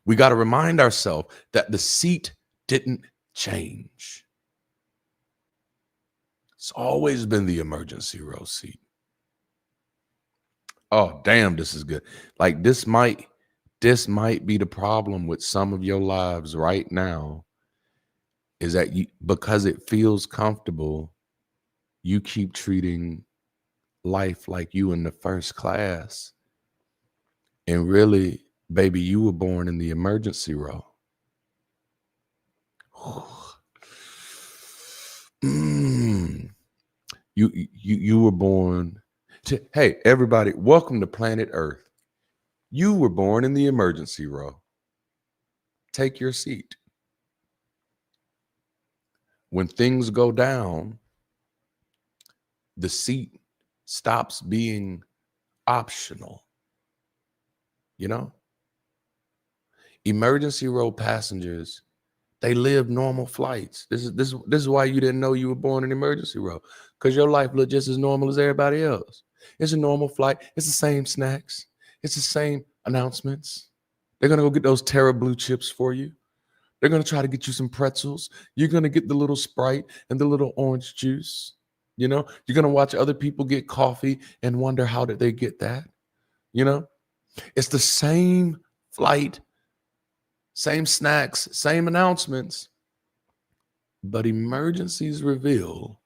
we got to remind ourselves that the seat didn't change. It's always been the emergency row seat. Oh, damn, this is good. Like this might be the problem with some of your lives right now, is that you, because it feels comfortable, you keep treating life like you in the first class. And really, baby, you were born in the emergency row. You were born to, hey, everybody, welcome to planet Earth. You were born in the emergency row. Take your seat. When things go down, the seat stops being optional. You know? Emergency row passengers, they live normal flights. This is why you didn't know you were born in emergency row, because your life looked just as normal as everybody else. It's a normal flight. It's the same snacks. It's the same announcements. They're gonna go get those Terra Blue chips for you. They're gonna try to get you some pretzels. You're gonna get the little Sprite and the little orange juice. You know, you're gonna watch other people get coffee and wonder how did they get that. You know, it's the same flight. Same snacks, same announcements, but emergencies reveal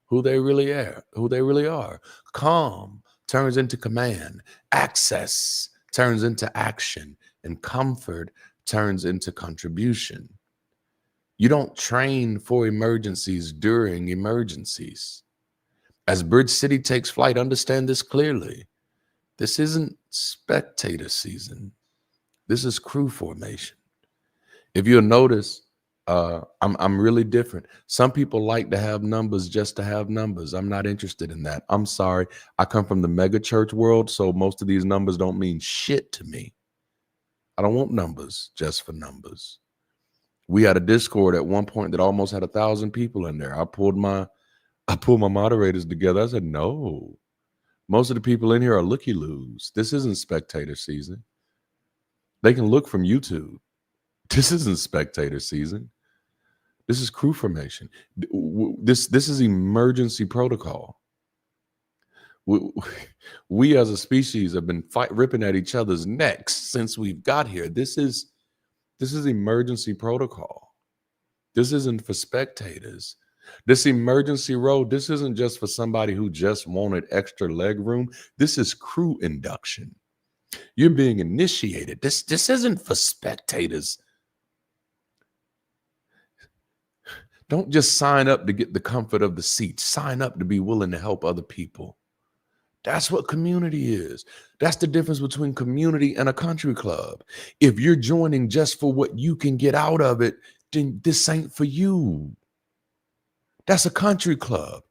who they really are. Calm turns into command, access turns into action, and comfort turns into contribution. You don't train for emergencies during emergencies. As Bridge City takes flight, understand this clearly. This isn't spectator season. This is crew formation. If you'll notice, I'm really different. Some people like to have numbers just to have numbers. I'm not interested in that. I'm sorry. I come from the mega church world, so most of these numbers don't mean shit to me. I don't want numbers just for numbers. We had a Discord at one point that almost had 1,000 people in there. I pulled my moderators together. I said, no. Most of the people in here are looky-loos. This isn't spectator season. They can look from YouTube. This isn't spectator season. This is crew formation. This is emergency protocol. We as a species have been ripping at each other's necks since we've got here. This is emergency protocol. This isn't for spectators. This emergency road, this isn't just for somebody who just wanted extra leg room. This is crew induction. You're being initiated. This isn't for spectators. Don't just sign up to get the comfort of the seat. Sign up to be willing to help other people. That's what community is. That's the difference between community and a country club. If you're joining just for what you can get out of it, then this ain't for you. That's a country club.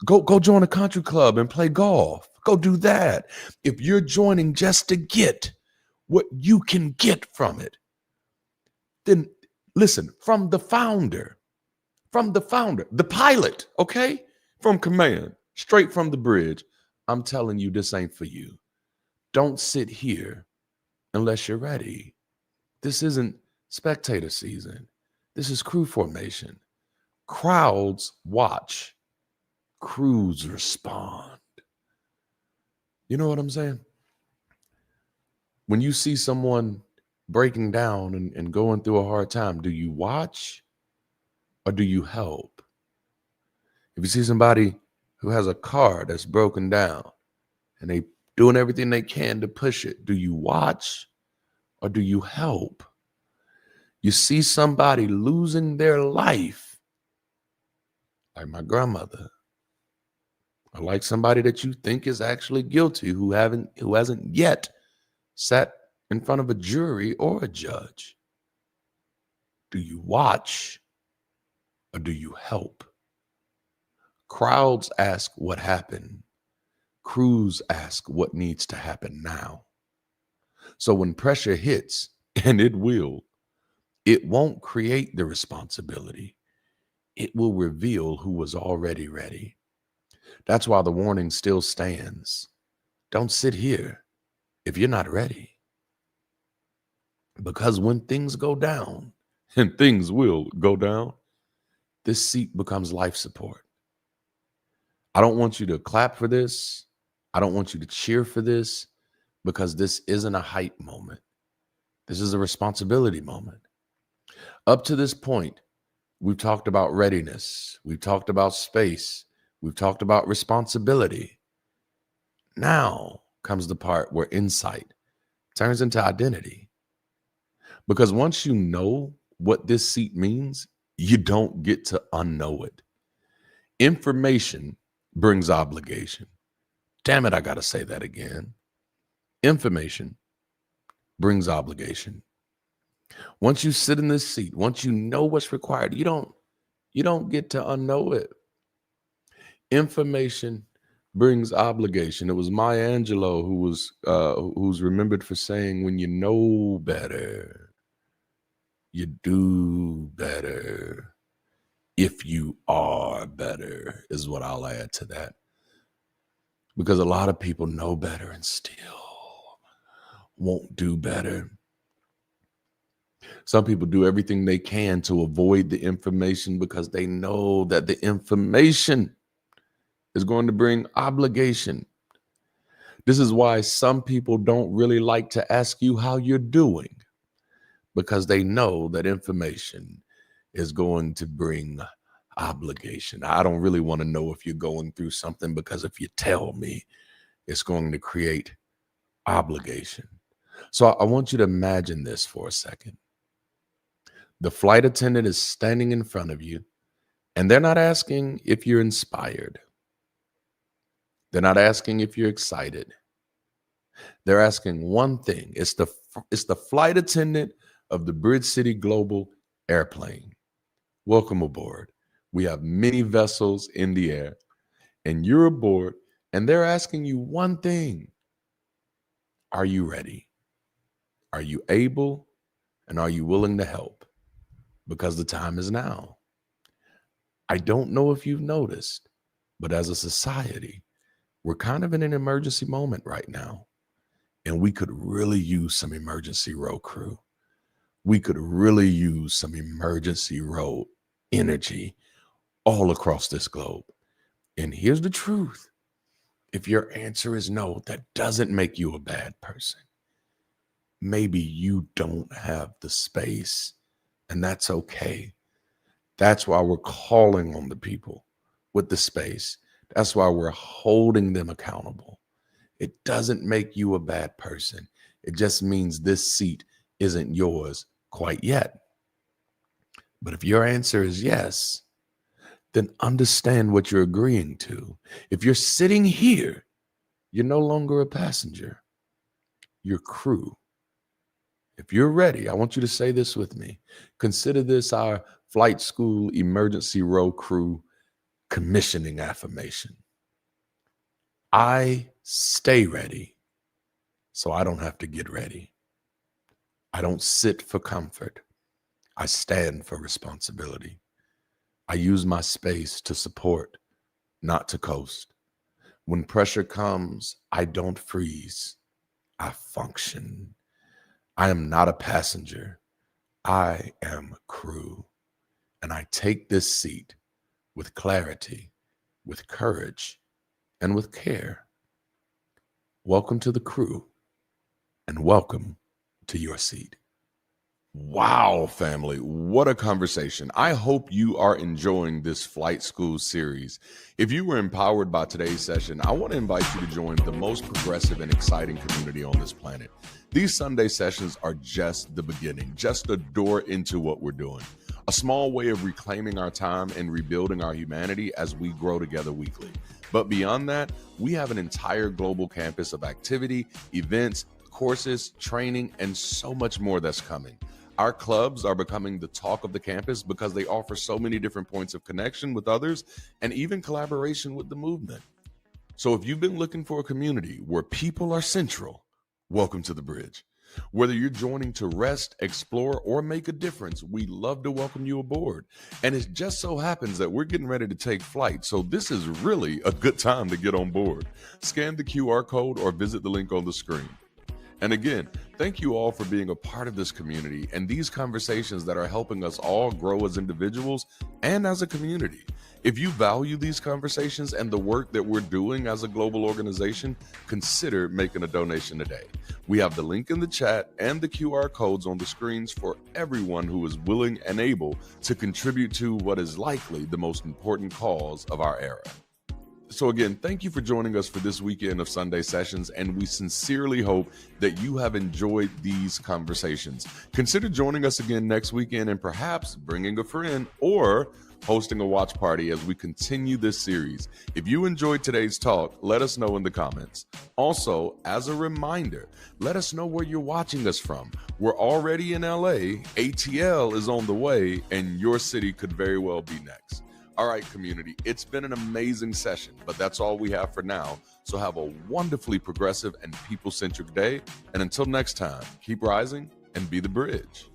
Go join a country club and play golf. Go do that. If you're joining just to get what you can get from it, then listen, from the founder, the pilot, okay? From command, straight from the bridge, I'm telling you, this ain't for you. Don't sit here unless you're ready. This isn't spectator season. This is crew formation. Crowds watch. Crews respond. You know what I'm saying? When you see someone breaking down and going through a hard time, do you watch or do you help? If you see somebody who has a car that's broken down and they doing everything they can to push it, do you watch or do you help? You see somebody losing their life, like my grandmother, or like somebody that you think is actually guilty who hasn't yet sat in front of a jury or a judge. Do you watch or do you help? Crowds ask what happened. Crews ask what needs to happen now. So when pressure hits, and it will, it won't create the responsibility. It will reveal who was already ready. That's why the warning still stands. Don't sit here if you're not ready. Because when things go down, and things will go down, this seat becomes life support. I don't want you to clap for this. I don't want you to cheer for this, because this isn't a hype moment. This is a responsibility moment. Up to this point, we've talked about readiness. We've talked about space. We've talked about responsibility. Now comes the part where insight turns into identity. Because once you know what this seat means, you don't get to unknow it. Information brings obligation. Damn it, I got to say that again. Information brings obligation. Once you sit in this seat, once you know what's required, you don't get to unknow it. Information brings obligation. It was Maya Angelou who's remembered for saying, when you know better, you do better. If you are better is what I'll add to that. Because a lot of people know better and still won't do better. Some people do everything they can to avoid the information because they know that the information is going to bring obligation. This is why some people don't really like to ask you how you're doing, because they know that information is going to bring obligation. I don't really want to know if you're going through something, because if you tell me, it's going to create obligation. So I want you to imagine this for a second. The flight attendant is standing in front of you, and they're not asking if you're inspired. They're not asking if you're excited. They're asking one thing. It's the flight attendant of the Bridge City Global airplane. Welcome aboard. We have many vessels in the air, and you're aboard, and they're asking you one thing. Are you ready? Are you able? And are you willing to help? Because the time is now. I don't know if you've noticed, but as a society, we're kind of in an emergency moment right now, and we could really use some emergency row crew. We could really use some emergency row energy all across this globe. And here's the truth. If your answer is no, that doesn't make you a bad person. Maybe you don't have the space, and that's okay. That's why we're calling on the people with the space. That's why we're holding them accountable. It doesn't make you a bad person. It just means this seat isn't yours quite yet. But if your answer is yes, then understand what you're agreeing to. If you're sitting here, you're no longer a passenger, you're crew. If you're ready, I want you to say this with me. Consider this our flight school emergency row crew commissioning affirmation. I stay ready so I don't have to get ready. I don't sit for comfort. I stand for responsibility. I use my space to support, not to coast. When pressure comes, I don't freeze. I function. I am not a passenger. I am crew. And I take this seat with clarity, with courage, and with care. Welcome to the crew, and welcome to your seat. Wow, family, what a conversation. I hope you are enjoying this flight school series. If you were empowered by today's session, I want to invite you to join the most progressive and exciting community on this planet. These Sunday sessions are just the beginning, just a door into what we're doing. A small way of reclaiming our time and rebuilding our humanity as we grow together weekly. But beyond that, we have an entire global campus of activity, events, courses, training, and so much more that's coming. Our clubs are becoming the talk of the campus because they offer so many different points of connection with others and even collaboration with the movement. So if you've been looking for a community where people are central, welcome to the bridge. Whether you're joining to rest, explore, or make a difference, we'd love to welcome you aboard. And it just so happens that we're getting ready to take flight, so this is really a good time to get on board. Scan the QR code or visit the link on the screen. And again, thank you all for being a part of this community and these conversations that are helping us all grow as individuals and as a community. If you value these conversations and the work that we're doing as a global organization, consider making a donation today. We have the link in the chat and the QR codes on the screens for everyone who is willing and able to contribute to what is likely the most important cause of our era. So again, thank you for joining us for this weekend of Sunday sessions, and we sincerely hope that you have enjoyed these conversations. Consider joining us again next weekend and perhaps bringing a friend or hosting a watch party as we continue this series. If you enjoyed today's talk, let us know in the comments. Also, as a reminder, let us know where you're watching us from. We're already in LA, ATL is on the way, and your city could very well be next. All right, community, it's been an amazing session, but that's all we have for now. So have a wonderfully progressive and people-centric day. And until next time, keep rising and be the bridge.